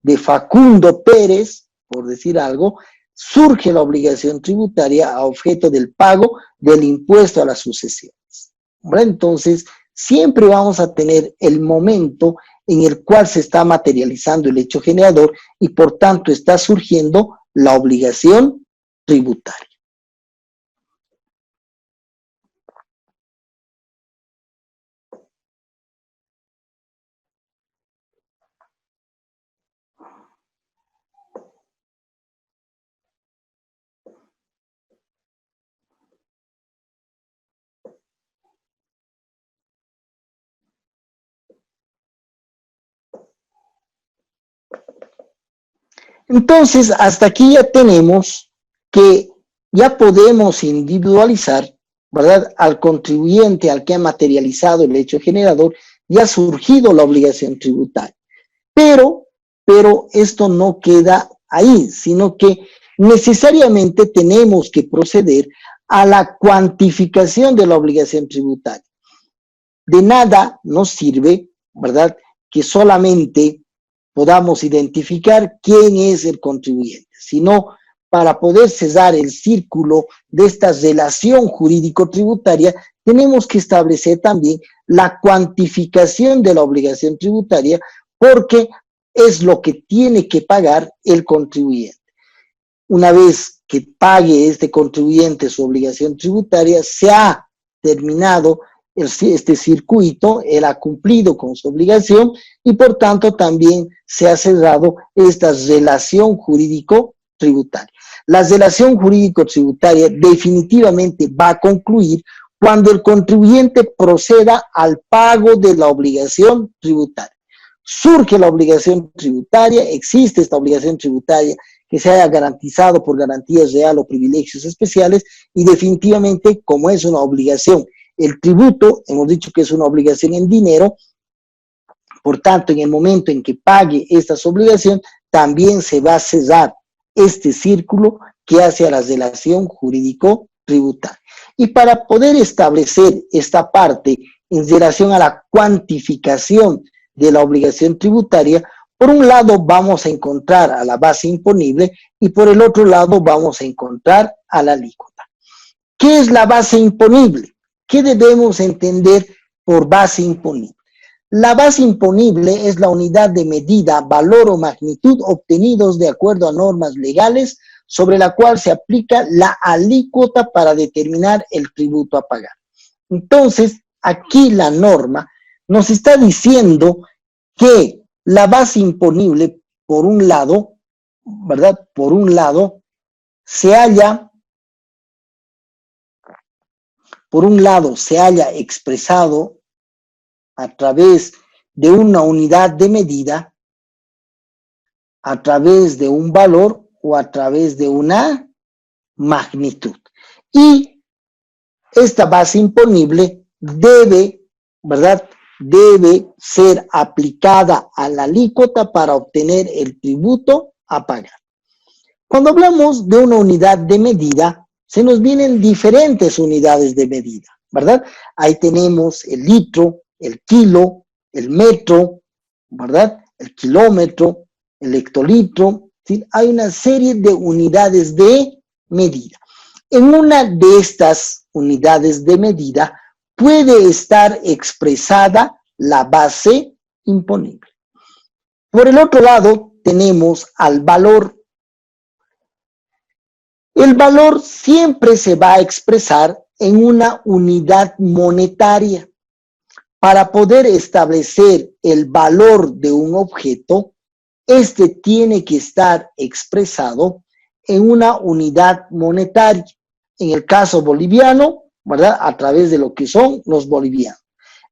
de Facundo Pérez, por decir algo, surge la obligación tributaria a objeto del pago del impuesto a las sucesiones. Entonces, siempre vamos a tener el momento en el cual se está materializando el hecho generador y por tanto está surgiendo la obligación tributaria. Entonces, hasta aquí ya tenemos que ya podemos individualizar, ¿verdad?, al contribuyente, al que ha materializado el hecho generador, y ha surgido la obligación tributaria. Pero esto no queda ahí, sino que necesariamente tenemos que proceder a la cuantificación de la obligación tributaria. De nada nos sirve, ¿verdad?, que solamente podamos identificar quién es el contribuyente, sino para poder cesar el círculo de esta relación jurídico-tributaria, tenemos que establecer también la cuantificación de la obligación tributaria, porque es lo que tiene que pagar el contribuyente. Una vez que pague este contribuyente su obligación tributaria, se ha terminado este circuito, él ha cumplido con su obligación y por tanto también se ha cerrado esta relación jurídico-tributaria. La relación jurídico-tributaria definitivamente va a concluir cuando el contribuyente proceda al pago de la obligación tributaria. Surge la obligación tributaria, existe esta obligación tributaria que se haya garantizado por garantías real o privilegios especiales, y definitivamente, como es una obligación, el tributo, hemos dicho que es una obligación en dinero, por tanto, en el momento en que pague estas obligaciones, también se va a cerrar este círculo que hace a la relación jurídico-tributaria. Y para poder establecer esta parte en relación a la cuantificación de la obligación tributaria, por un lado vamos a encontrar a la base imponible y por el otro lado vamos a encontrar a la alícuota. ¿Qué es la base imponible? ¿Qué debemos entender por base imponible? La base imponible es la unidad de medida, valor o magnitud obtenidos de acuerdo a normas legales sobre la cual se aplica la alícuota para determinar el tributo a pagar. Entonces, aquí la norma nos está diciendo que la base imponible, por un lado, ¿verdad? Por un lado, se haya expresado a través de una unidad de medida, a través de un valor o a través de una magnitud. Y esta base imponible debe, ¿verdad?, debe ser aplicada a la alícuota para obtener el tributo a pagar. Cuando hablamos de una unidad de medida, se nos vienen diferentes unidades de medida, ¿verdad? Ahí tenemos el litro, el kilo, el metro, ¿verdad? El kilómetro, el hectolitro, ¿sí? Hay una serie de unidades de medida. En una de estas unidades de medida puede estar expresada la base imponible. Por el otro lado, tenemos al valor. El valor siempre se va a expresar en una unidad monetaria. Para poder establecer el valor de un objeto, este tiene que estar expresado en una unidad monetaria. En el caso boliviano, ¿verdad?, a través de lo que son los bolivianos.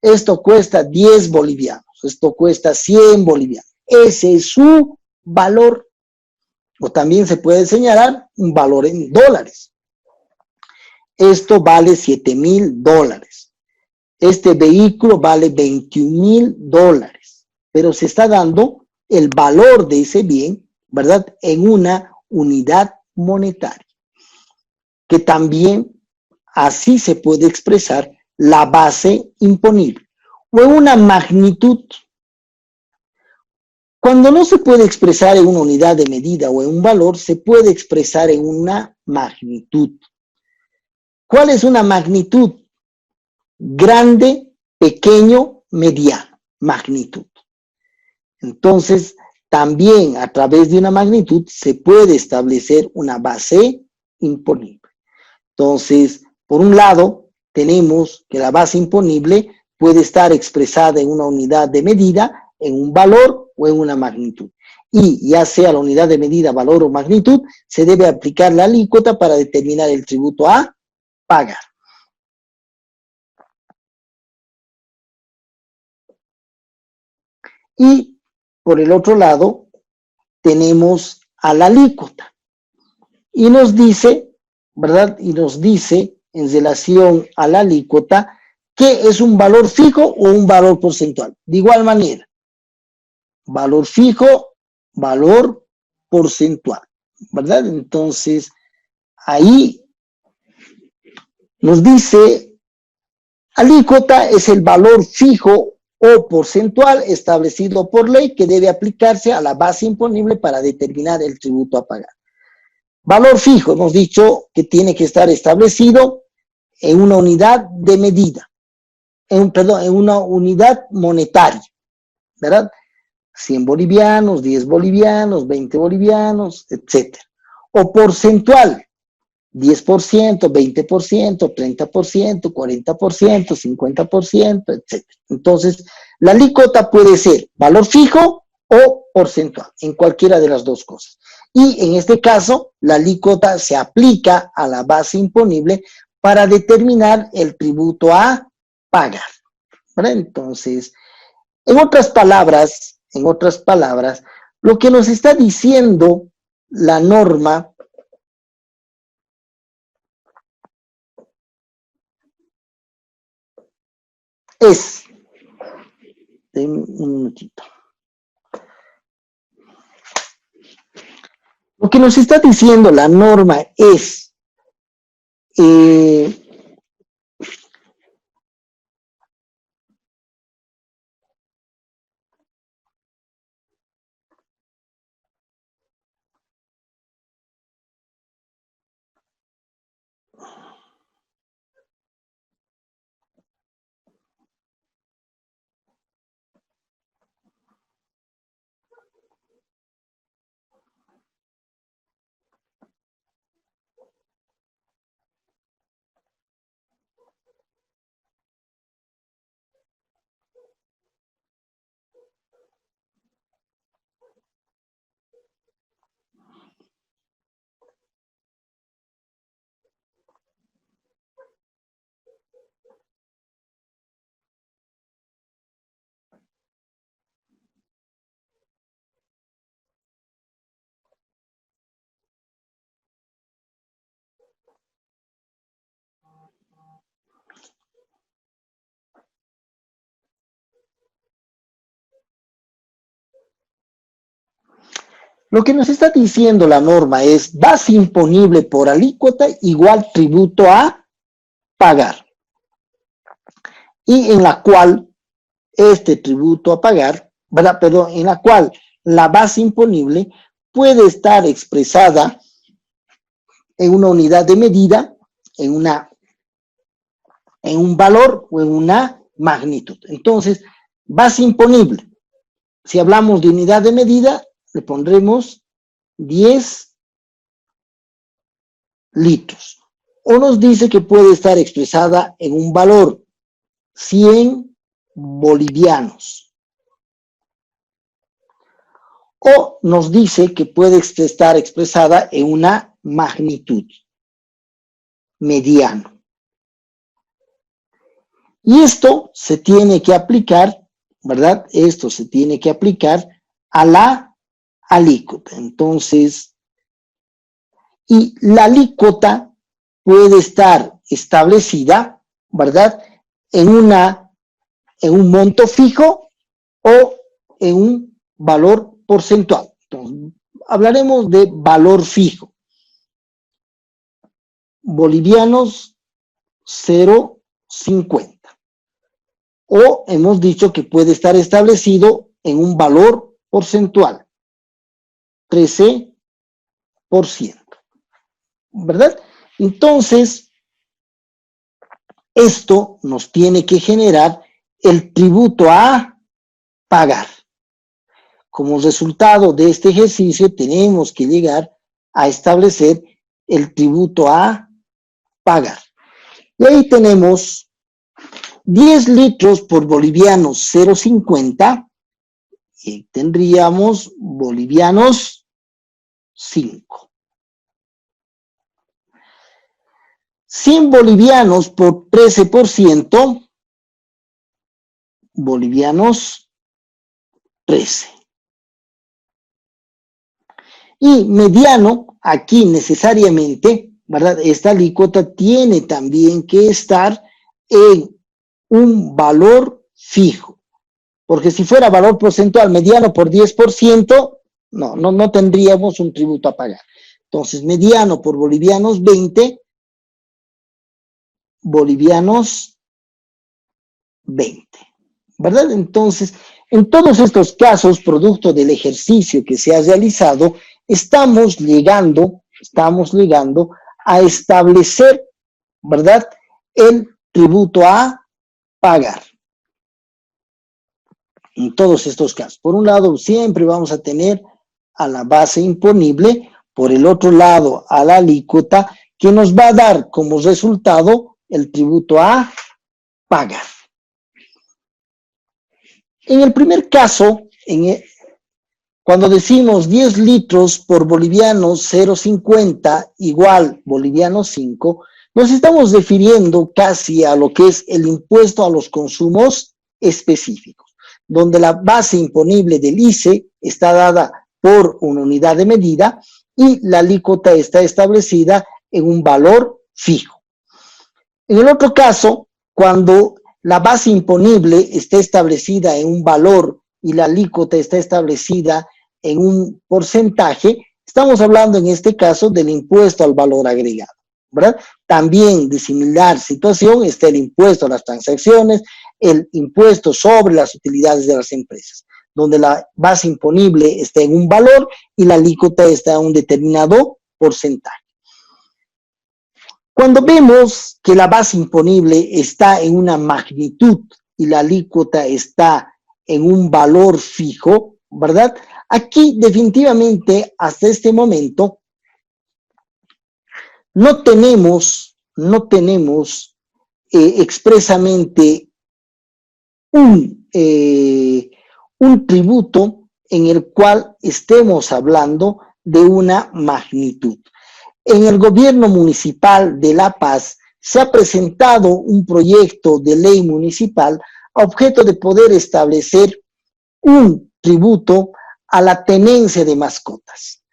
Esto cuesta 10 bolivianos, esto cuesta 100 bolivianos. Ese es su valor. O también se puede señalar un valor en dólares. Esto vale $7,000. Este vehículo vale $21,000, pero se está dando el valor de ese bien, ¿verdad?, en una unidad monetaria, que también así se puede expresar la base imponible, o en una magnitud. Cuando no se puede expresar en una unidad de medida o en un valor, se puede expresar en una magnitud. ¿Cuál es una magnitud? Grande, pequeño, mediano, magnitud. Entonces, también a través de una magnitud se puede establecer una base imponible. Entonces, por un lado, tenemos que la base imponible puede estar expresada en una unidad de medida, en un valor o en una magnitud. Y ya sea la unidad de medida, valor o magnitud, se debe aplicar la alícuota para determinar el tributo a pagar. Y por el otro lado, tenemos a la alícuota. Y nos dice, ¿verdad? Y nos dice en relación a la alícuota que es un valor fijo o un valor porcentual. De igual manera, valor fijo, valor porcentual, ¿verdad? Entonces, ahí nos dice, alícuota es el valor fijo o porcentual establecido por ley que debe aplicarse a la base imponible para determinar el tributo a pagar. Valor fijo, hemos dicho que tiene que estar establecido en una unidad de medida, en una unidad monetaria, ¿verdad? 100 bolivianos, 10 bolivianos, 20 bolivianos, etc. O porcentual, 10%, 20%, 30%, 40%, 50%, etc. Entonces, la alícuota puede ser valor fijo o porcentual, en cualquiera de las dos cosas. Y en este caso, la alícuota se aplica a la base imponible para determinar el tributo a pagar, ¿verdad? Entonces, en otras palabras, lo que nos está diciendo la norma es, denme un minutito. Lo que nos está diciendo la norma es lo que nos está diciendo la norma es base imponible por alícuota igual tributo a pagar. Y en la cual este tributo a pagar, ¿verdad? Perdón, en la cual la base imponible puede estar expresada en una unidad de medida, en un valor o en una magnitud. Entonces, base imponible. Si hablamos de unidad de medida, le pondremos 10 litros. O nos dice que puede estar expresada en un valor 100 bolivianos. O nos dice que puede estar expresada en una magnitud, mediano. Y esto se tiene que aplicar, ¿verdad? Esto se tiene que aplicar a la alícuota. Entonces, y la alícuota puede estar establecida, ¿verdad? En un monto fijo o en un valor porcentual. Entonces, hablaremos de valor fijo. Bolivianos 0,50. O hemos dicho que puede estar establecido en un valor porcentual, 13%, ¿verdad? Entonces, esto nos tiene que generar el tributo a pagar. Como resultado de este ejercicio, tenemos que llegar a establecer el tributo a pagar. Y ahí tenemos 10 litros por bolivianos 0,50 y tendríamos bolivianos 5. 100 bolivianos por 13%, bolivianos 13. Y mediano, aquí necesariamente, ¿verdad? Esta alícuota tiene también que estar en un valor fijo. Porque si fuera valor porcentual mediano por 10%, no tendríamos un tributo a pagar. Entonces, mediano por bolivianos 20, bolivianos 20, ¿verdad? Entonces, en todos estos casos, producto del ejercicio que se ha realizado, estamos llegando a establecer, ¿verdad?, el tributo a pagar. En todos estos casos. Por un lado, siempre vamos a tener a la base imponible, por el otro lado, a la alícuota, que nos va a dar como resultado el tributo a pagar. En el primer caso, cuando decimos 10 litros por bolivianos 0,50 igual bolivianos 5, Nos estamos refiriendo casi a lo que es el impuesto a los consumos específicos, donde la base imponible del ICE está dada por una unidad de medida y la alícuota está establecida en un valor fijo. En el otro caso, cuando la base imponible está establecida en un valor y la alícuota está establecida en un porcentaje, estamos hablando en este caso del impuesto al valor agregado, ¿verdad? También de similar situación está el impuesto a las transacciones, el impuesto sobre las utilidades de las empresas, donde la base imponible está en un valor y la alícuota está en un determinado porcentaje. Cuando vemos que la base imponible está en una magnitud y la alícuota está en un valor fijo, ¿verdad? Aquí definitivamente hasta este momento no tenemos expresamente un tributo en el cual estemos hablando de una magnitud. En el gobierno municipal de La Paz se ha presentado un proyecto de ley municipal a objeto de poder establecer un tributo a la tenencia de mascotas.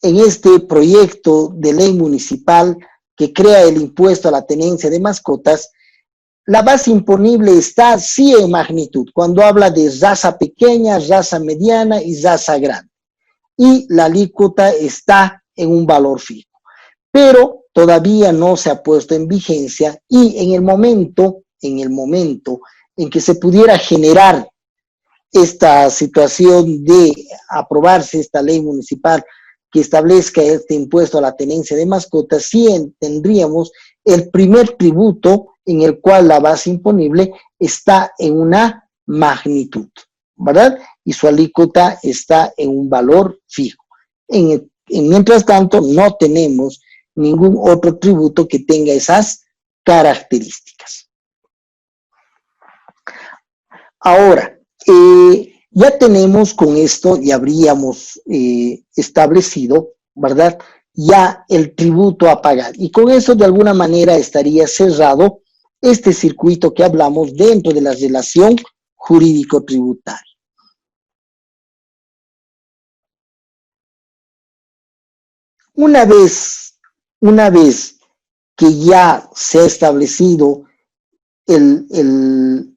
En este proyecto de ley municipal que crea el impuesto a la tenencia de mascotas, la base imponible está sí en magnitud, cuando habla de raza pequeña, raza mediana y raza grande. Y la alícuota está en un valor fijo. Pero todavía no se ha puesto en vigencia y en el momento en que se pudiera generar esta situación de aprobarse esta ley municipal que establezca este impuesto a la tenencia de mascotas, sí tendríamos el primer tributo en el cual la base imponible está en una magnitud, ¿verdad? Y su alícuota está en un valor fijo. Mientras tanto, no tenemos ningún otro tributo que tenga esas características. Ahora, ya tenemos con esto, ya habríamos establecido, ¿verdad? Ya el tributo a pagar. Y con eso de alguna manera estaría cerrado este circuito que hablamos dentro de la relación jurídico-tributaria. Una vez que ya se ha establecido el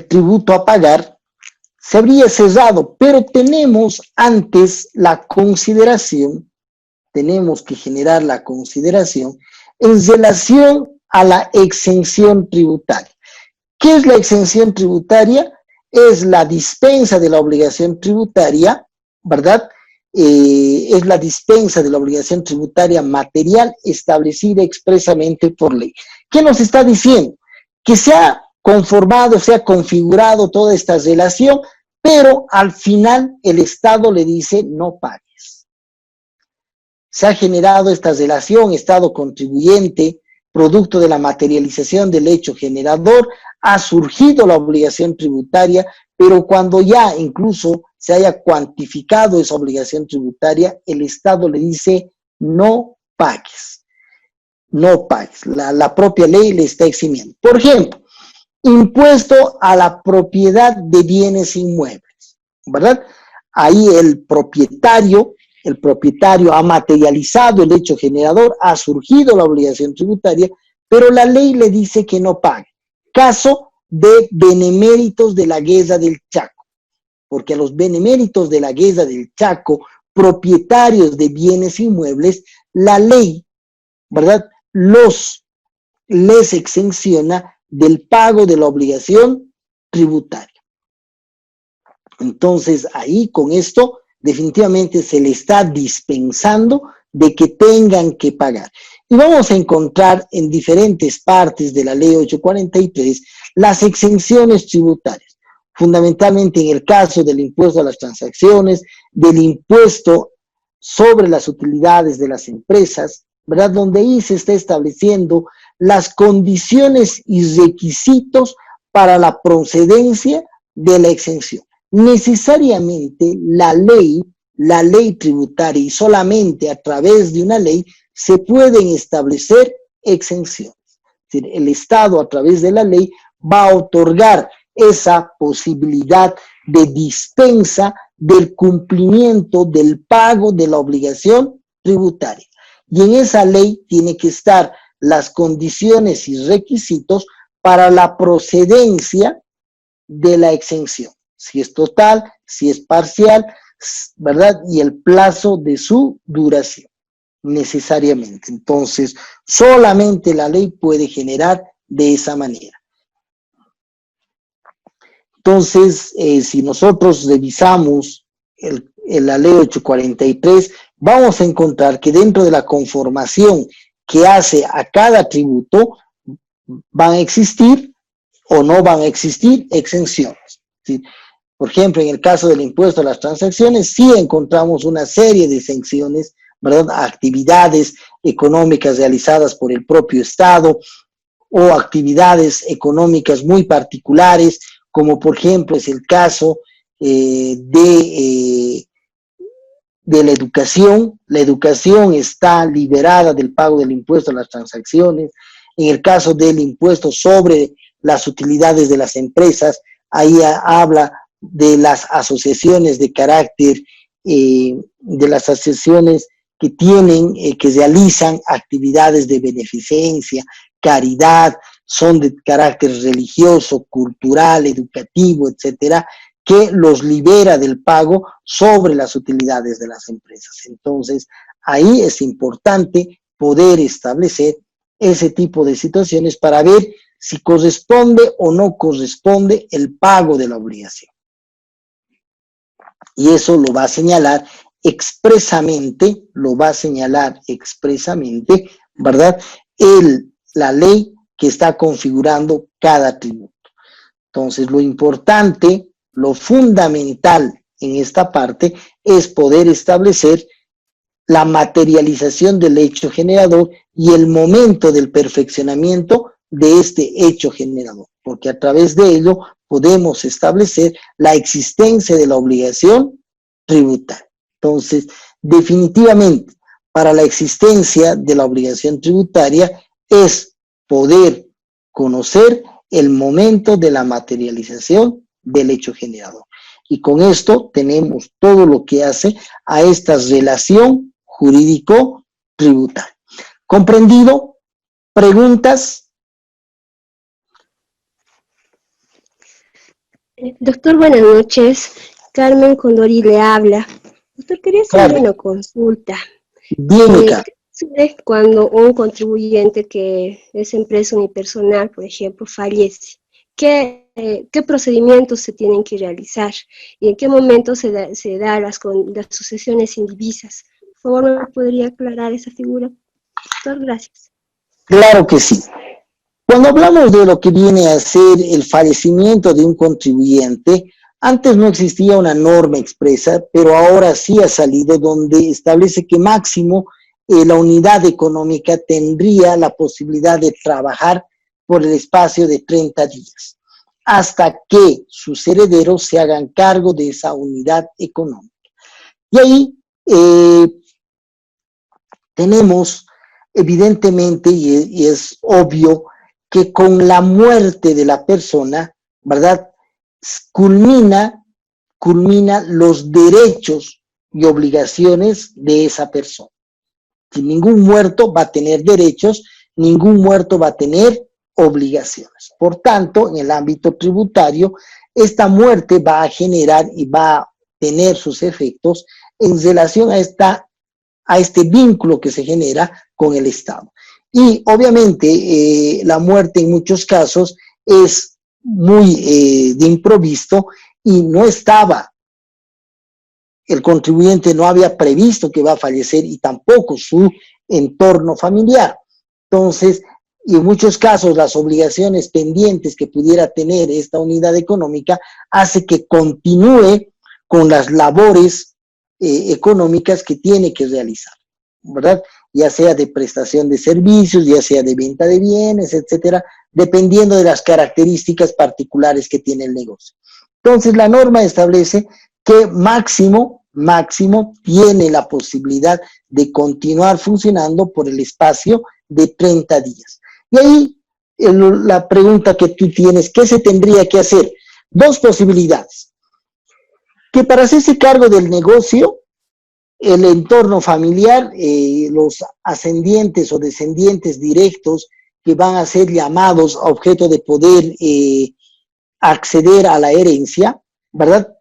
tributo a pagar, se habría cerrado, pero tenemos antes la consideración, tenemos que generar la consideración en relación a la exención tributaria. ¿Qué es la exención tributaria? Es la dispensa de la obligación tributaria, ¿verdad? Es la dispensa de la obligación tributaria material establecida expresamente por ley. ¿Qué nos está diciendo? Que se ha conformado, se ha configurado toda esta relación, pero al final el Estado le dice no pagues. Se ha generado esta relación Estado contribuyente, producto de la materialización del hecho generador, ha surgido la obligación tributaria, pero cuando ya incluso se haya cuantificado esa obligación tributaria, el Estado le dice no pagues, no pagues. La propia ley le está eximiendo. Por ejemplo, impuesto a la propiedad de bienes inmuebles, ¿verdad? Ahí el propietario ha materializado el hecho generador, ha surgido la obligación tributaria, pero la ley le dice que no pague. Caso de beneméritos de la Guerra del Chaco, porque a los beneméritos de la Guerra del Chaco, propietarios de bienes inmuebles, la ley, ¿verdad?, les exenciona del pago de la obligación tributaria. Entonces, ahí con esto, definitivamente se le está dispensando de que tengan que pagar. Y vamos a encontrar en diferentes partes de la ley 843 las exenciones tributarias, fundamentalmente en el caso del impuesto a las transacciones, del impuesto sobre las utilidades de las empresas, ¿verdad? Donde ahí se está estableciendo las condiciones y requisitos para la procedencia de la exención. Necesariamente la ley tributaria, y solamente a través de una ley, se pueden establecer exenciones. Es decir, el Estado a través de la ley va a otorgar esa posibilidad de dispensa del cumplimiento del pago de la obligación tributaria. Y en esa ley tiene que estar las condiciones y requisitos para la procedencia de la exención. Si es total, si es parcial, ¿verdad? Y el plazo de su duración, necesariamente. Entonces, solamente la ley puede generar de esa manera. Entonces, si nosotros revisamos la ley 843, vamos a encontrar que dentro de la conformación que hace a cada tributo van a existir o no van a existir exenciones. ¿Sí? Por ejemplo, en el caso del impuesto a las transacciones, sí encontramos una serie de exenciones, ¿verdad? Actividades económicas realizadas por el propio Estado o actividades económicas muy particulares, como por ejemplo es el caso de la educación. La educación está liberada del pago del impuesto a las transacciones. En el caso del impuesto sobre las utilidades de las empresas, ahí habla de las asociaciones de carácter, de las asociaciones que tienen, que realizan actividades de beneficencia, caridad, son de carácter religioso, cultural, educativo, etcétera, que los libera del pago sobre las utilidades de las empresas. Entonces, ahí es importante poder establecer ese tipo de situaciones para ver si corresponde o no corresponde el pago de la obligación. Y eso lo va a señalar expresamente, ¿verdad? La ley que está configurando cada tributo. Entonces, lo importante, lo fundamental en esta parte es poder establecer la materialización del hecho generador y el momento del perfeccionamiento de este hecho generador, porque a través de ello podemos establecer la existencia de la obligación tributaria. Entonces, definitivamente, para la existencia de la obligación tributaria es poder conocer el momento de la materialización del hecho generador. Y con esto tenemos todo lo que hace a esta relación jurídico-tributaria. ¿Comprendido? ¿Preguntas? Doctor, buenas noches. Carmen Condori le habla. Doctor, quería hacerle una consulta. Dime, ¿Qué sucede cuando un contribuyente que es empresa unipersonal, por ejemplo, fallece? ¿Qué procedimientos se tienen que realizar? ¿Y en qué momento se da las sucesiones indivisas? Por favor, ¿me podría aclarar esa figura? Doctor, gracias. Claro que sí. Cuando hablamos de lo que viene a ser el fallecimiento de un contribuyente, antes no existía una norma expresa, pero ahora sí ha salido, donde establece que máximo la unidad económica tendría la posibilidad de trabajar por el espacio de 30 días, hasta que sus herederos se hagan cargo de esa unidad económica. Y ahí tenemos, evidentemente, y es obvio, que con la muerte de la persona, ¿verdad?, culmina los derechos y obligaciones de esa persona. Si ningún muerto va a tener derechos, ningún muerto va a tener obligaciones. Por tanto, en el ámbito tributario, esta muerte va a generar y va a tener sus efectos en relación a este vínculo que se genera con el Estado. Y obviamente la muerte en muchos casos es muy de improviso y no estaba, el contribuyente no había previsto que va a fallecer y tampoco su entorno familiar. Entonces, y en muchos casos las obligaciones pendientes que pudiera tener esta unidad económica hace que continúe con las labores económicas que tiene que realizar, ¿verdad? Ya sea de prestación de servicios, ya sea de venta de bienes, etcétera, dependiendo de las características particulares que tiene el negocio. Entonces, la norma establece que máximo máximo tiene la posibilidad de continuar funcionando por el espacio de 30 días. Y ahí la pregunta que tú tienes, ¿qué se tendría que hacer? Dos posibilidades. Que para hacerse cargo del negocio, el entorno familiar, los ascendientes o descendientes directos que van a ser llamados a objeto de poder acceder a la herencia, ¿verdad?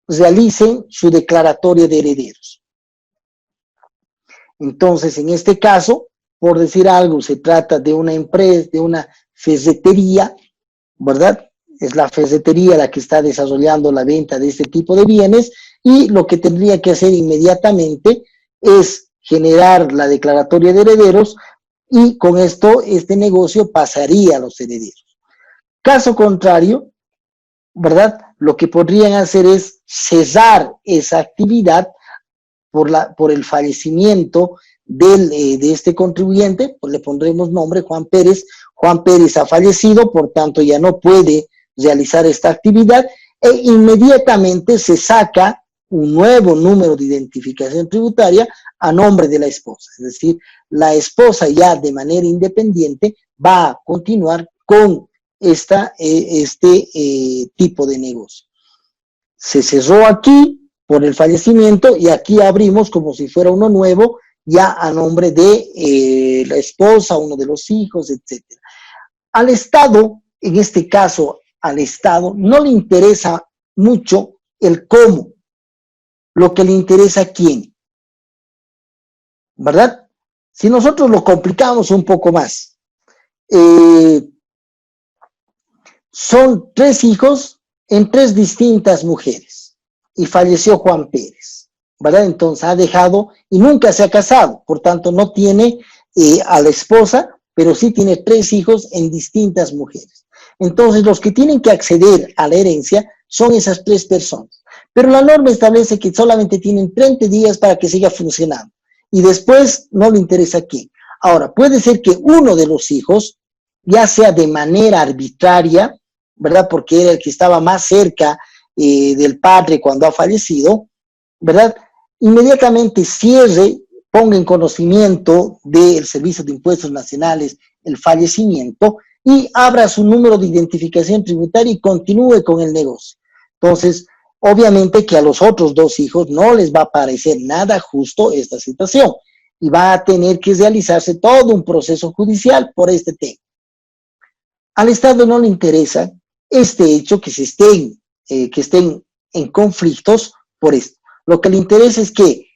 Realicen su declaratoria de herederos. Entonces, en este caso, por decir algo, se trata de una empresa, de una ferretería, ¿verdad? Es la ferretería la que está desarrollando la venta de este tipo de bienes, y lo que tendría que hacer inmediatamente es generar la declaratoria de herederos, y con esto este negocio pasaría a los herederos. Caso contrario, ¿verdad? Lo que podrían hacer es cesar esa actividad por el fallecimiento de este contribuyente, pues le pondremos nombre Juan Pérez. Juan Pérez ha fallecido, por tanto ya no puede realizar esta actividad, e inmediatamente se saca un nuevo número de identificación tributaria a nombre de la esposa. Es decir, la esposa ya de manera independiente va a continuar con este tipo de negocio. Se cerró aquí por el fallecimiento y aquí abrimos como si fuera uno nuevo, ya a nombre de la esposa, uno de los hijos, etc. Al Estado, en este caso, al Estado no le interesa mucho el cómo, lo que le interesa a quién, ¿verdad? Si nosotros lo complicamos un poco más, son 3 hijos en 3 distintas mujeres y falleció Juan Pérez, ¿verdad? Entonces ha dejado y nunca se ha casado, por tanto no tiene a la esposa, pero sí tiene 3 hijos en distintas mujeres. Entonces los que tienen que acceder a la herencia son esas 3 personas, pero la norma establece que solamente tienen 30 días para que siga funcionando y después no le interesa a quién. Ahora, puede ser que uno de los hijos, ya sea de manera arbitraria, ¿verdad? Porque era el que estaba más cerca del padre cuando ha fallecido, ¿verdad? Inmediatamente cierre, ponga en conocimiento del Servicio de Impuestos Nacionales el fallecimiento y abra su número de identificación tributaria y continúe con el negocio. Entonces, obviamente que a los otros 2 hijos no les va a parecer nada justo esta situación y va a tener que realizarse todo un proceso judicial por este tema. Al Estado no le interesa este hecho que estén en conflictos por esto. Lo que le interesa es que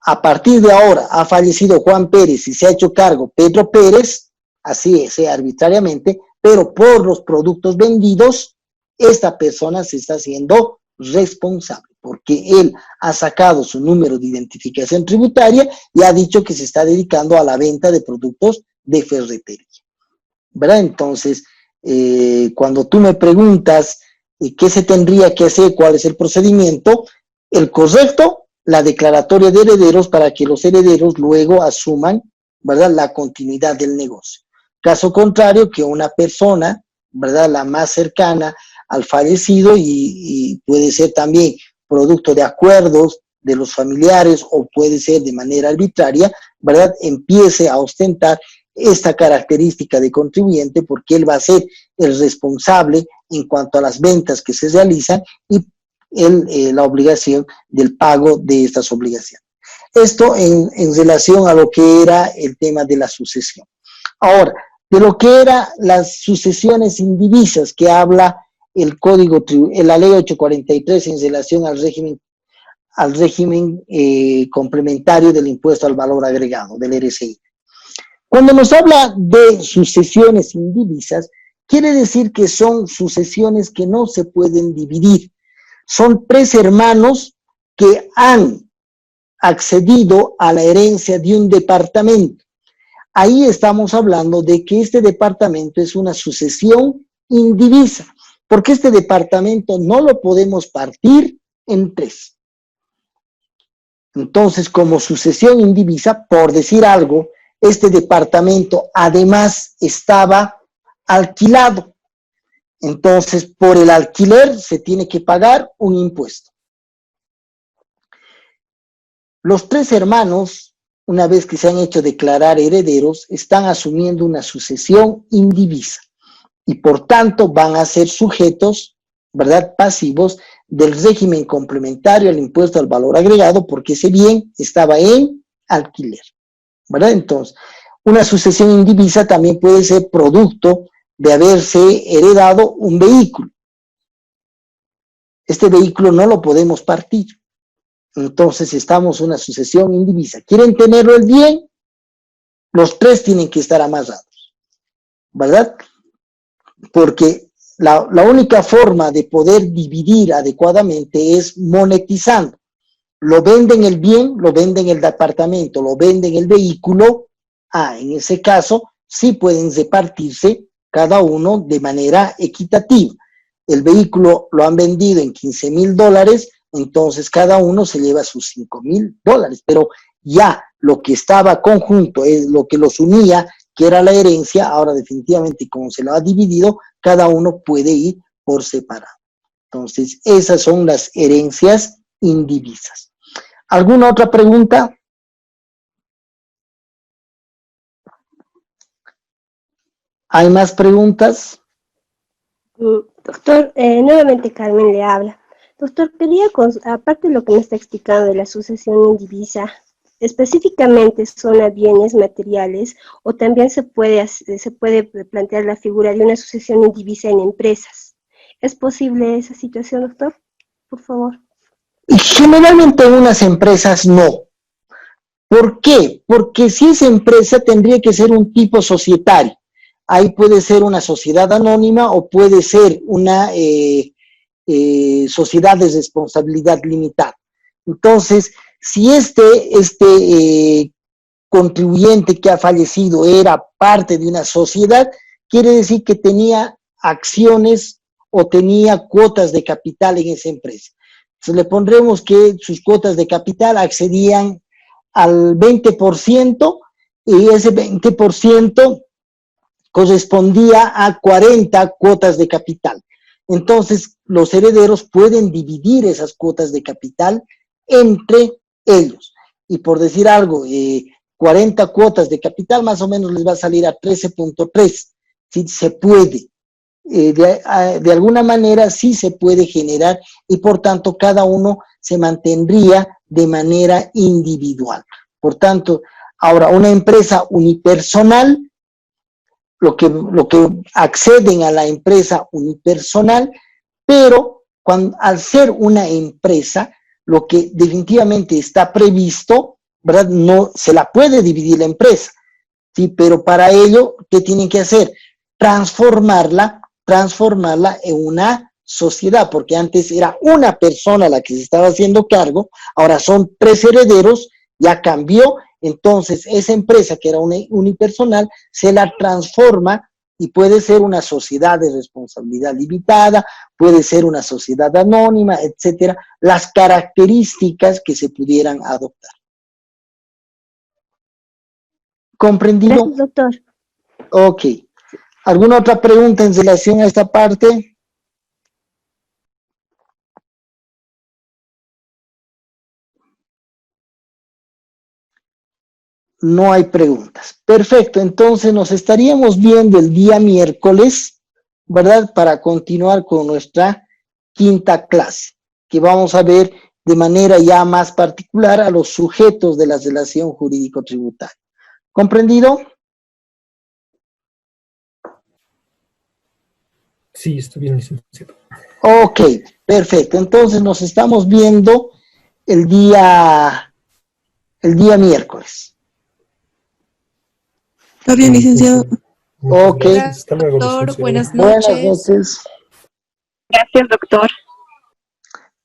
a partir de ahora ha fallecido Juan Pérez y se ha hecho cargo Pedro Pérez, así sea arbitrariamente, pero por los productos vendidos, esta persona se está haciendo responsable, porque él ha sacado su número de identificación tributaria y ha dicho que se está dedicando a la venta de productos de ferretería, ¿verdad? Entonces, cuando tú me preguntas qué se tendría que hacer, cuál es el procedimiento, el correcto, la declaratoria de herederos para que los herederos luego asuman, ¿verdad?, la continuidad del negocio. Caso contrario, que una persona, ¿verdad?, la más cercana al fallecido y puede ser también producto de acuerdos de los familiares o puede ser de manera arbitraria, ¿verdad?, empiece a ostentar esta característica de contribuyente porque él va a ser el responsable en cuanto a las ventas que se realizan y la obligación del pago de estas obligaciones. Esto en relación a lo que era el tema de la sucesión. Ahora, de lo que eran las sucesiones indivisas que habla el Código, la Ley 843 en relación al régimen complementario del impuesto al valor agregado, del RCI. Cuando nos habla de sucesiones indivisas, quiere decir que son sucesiones que no se pueden dividir. Son 3 hermanos que han accedido a la herencia de un departamento. Ahí estamos hablando de que este departamento es una sucesión indivisa, porque este departamento no lo podemos partir en 3. Entonces, como sucesión indivisa, por decir algo, este departamento además estaba alquilado. Entonces, por el alquiler se tiene que pagar un impuesto. Los tres hermanos, una vez que se han hecho declarar herederos, están asumiendo una sucesión indivisa y por tanto van a ser sujetos, ¿verdad?, pasivos del régimen complementario al impuesto al valor agregado, porque ese bien estaba en alquiler, ¿verdad? Entonces, una sucesión indivisa también puede ser producto de haberse heredado un vehículo. Este vehículo no lo podemos partir. Entonces estamos en una sucesión indivisa. ¿Quieren tenerlo el bien? Los tres tienen que estar amarrados, ¿verdad? Porque la única forma de poder dividir adecuadamente es monetizando. Lo venden el bien, lo venden el departamento, lo venden el vehículo. En ese caso, sí pueden repartirse cada uno de manera equitativa. El vehículo lo han vendido en $15,000, entonces cada uno se lleva sus $5,000, pero ya lo que estaba conjunto es lo que los unía, que era la herencia. Ahora definitivamente como se lo ha dividido, cada uno puede ir por separado. Entonces esas son las herencias indivisas. ¿Alguna otra pregunta? ¿Hay más preguntas? Doctor, nuevamente Carmen le habla. Doctor, aparte de lo que me está explicando de la sucesión indivisa, específicamente son a bienes materiales o también se puede plantear la figura de una sucesión indivisa en empresas. ¿Es posible esa situación, doctor? Por favor. Generalmente en unas empresas no. ¿Por qué? Porque si es empresa tendría que ser un tipo societario. Ahí puede ser una sociedad anónima o puede ser una sociedad de responsabilidad limitada. Entonces, si este contribuyente que ha fallecido era parte de una sociedad, quiere decir que tenía acciones o tenía cuotas de capital en esa empresa. Entonces le pondremos que sus cuotas de capital accedían al 20% y ese 20% correspondía a 40 cuotas de capital. Entonces, los herederos pueden dividir esas cuotas de capital entre ellos. Y por decir algo, 40 cuotas de capital más o menos les va a salir a 13.3. ¿Sí? Se puede. De alguna manera sí se puede generar y por tanto cada uno se mantendría de manera individual. Por tanto, ahora una empresa unipersonal, lo que acceden a la empresa unipersonal, pero al ser una empresa, lo que definitivamente está previsto, ¿verdad? No se la puede dividir la empresa, ¿sí? Pero para ello, ¿qué tienen que hacer? Transformarla en una sociedad, porque antes era una persona la que se estaba haciendo cargo, ahora son tres herederos, ya cambió. Entonces esa empresa que era unipersonal se la transforma y puede ser una sociedad de responsabilidad limitada, puede ser una sociedad anónima, etcétera, las características que se pudieran adoptar. ¿Comprendido? Gracias, doctor. Ok. ¿Alguna otra pregunta en relación a esta parte? No hay preguntas. Perfecto, entonces nos estaríamos viendo el día miércoles, ¿verdad? Para continuar con nuestra quinta clase, que vamos a ver de manera ya más particular a los sujetos de la relación jurídico-tributaria. ¿Comprendido? Sí, está bien, licenciado. Ok, perfecto. Entonces nos estamos viendo el día miércoles. Está bien, licenciado. Ok. Hasta luego, Doctor, licenciado. buenas Buenas noches. noches. Gracias, doctor.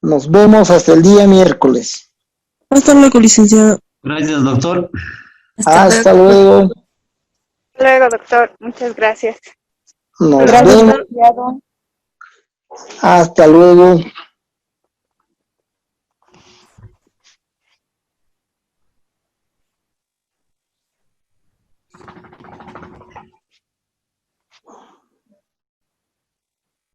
Nos vemos hasta el día miércoles. Hasta luego, licenciado. Gracias, doctor. Hasta luego. Hasta luego, doctor. Muchas gracias. Nos Gracias, vemos. licenciado. Hasta luego.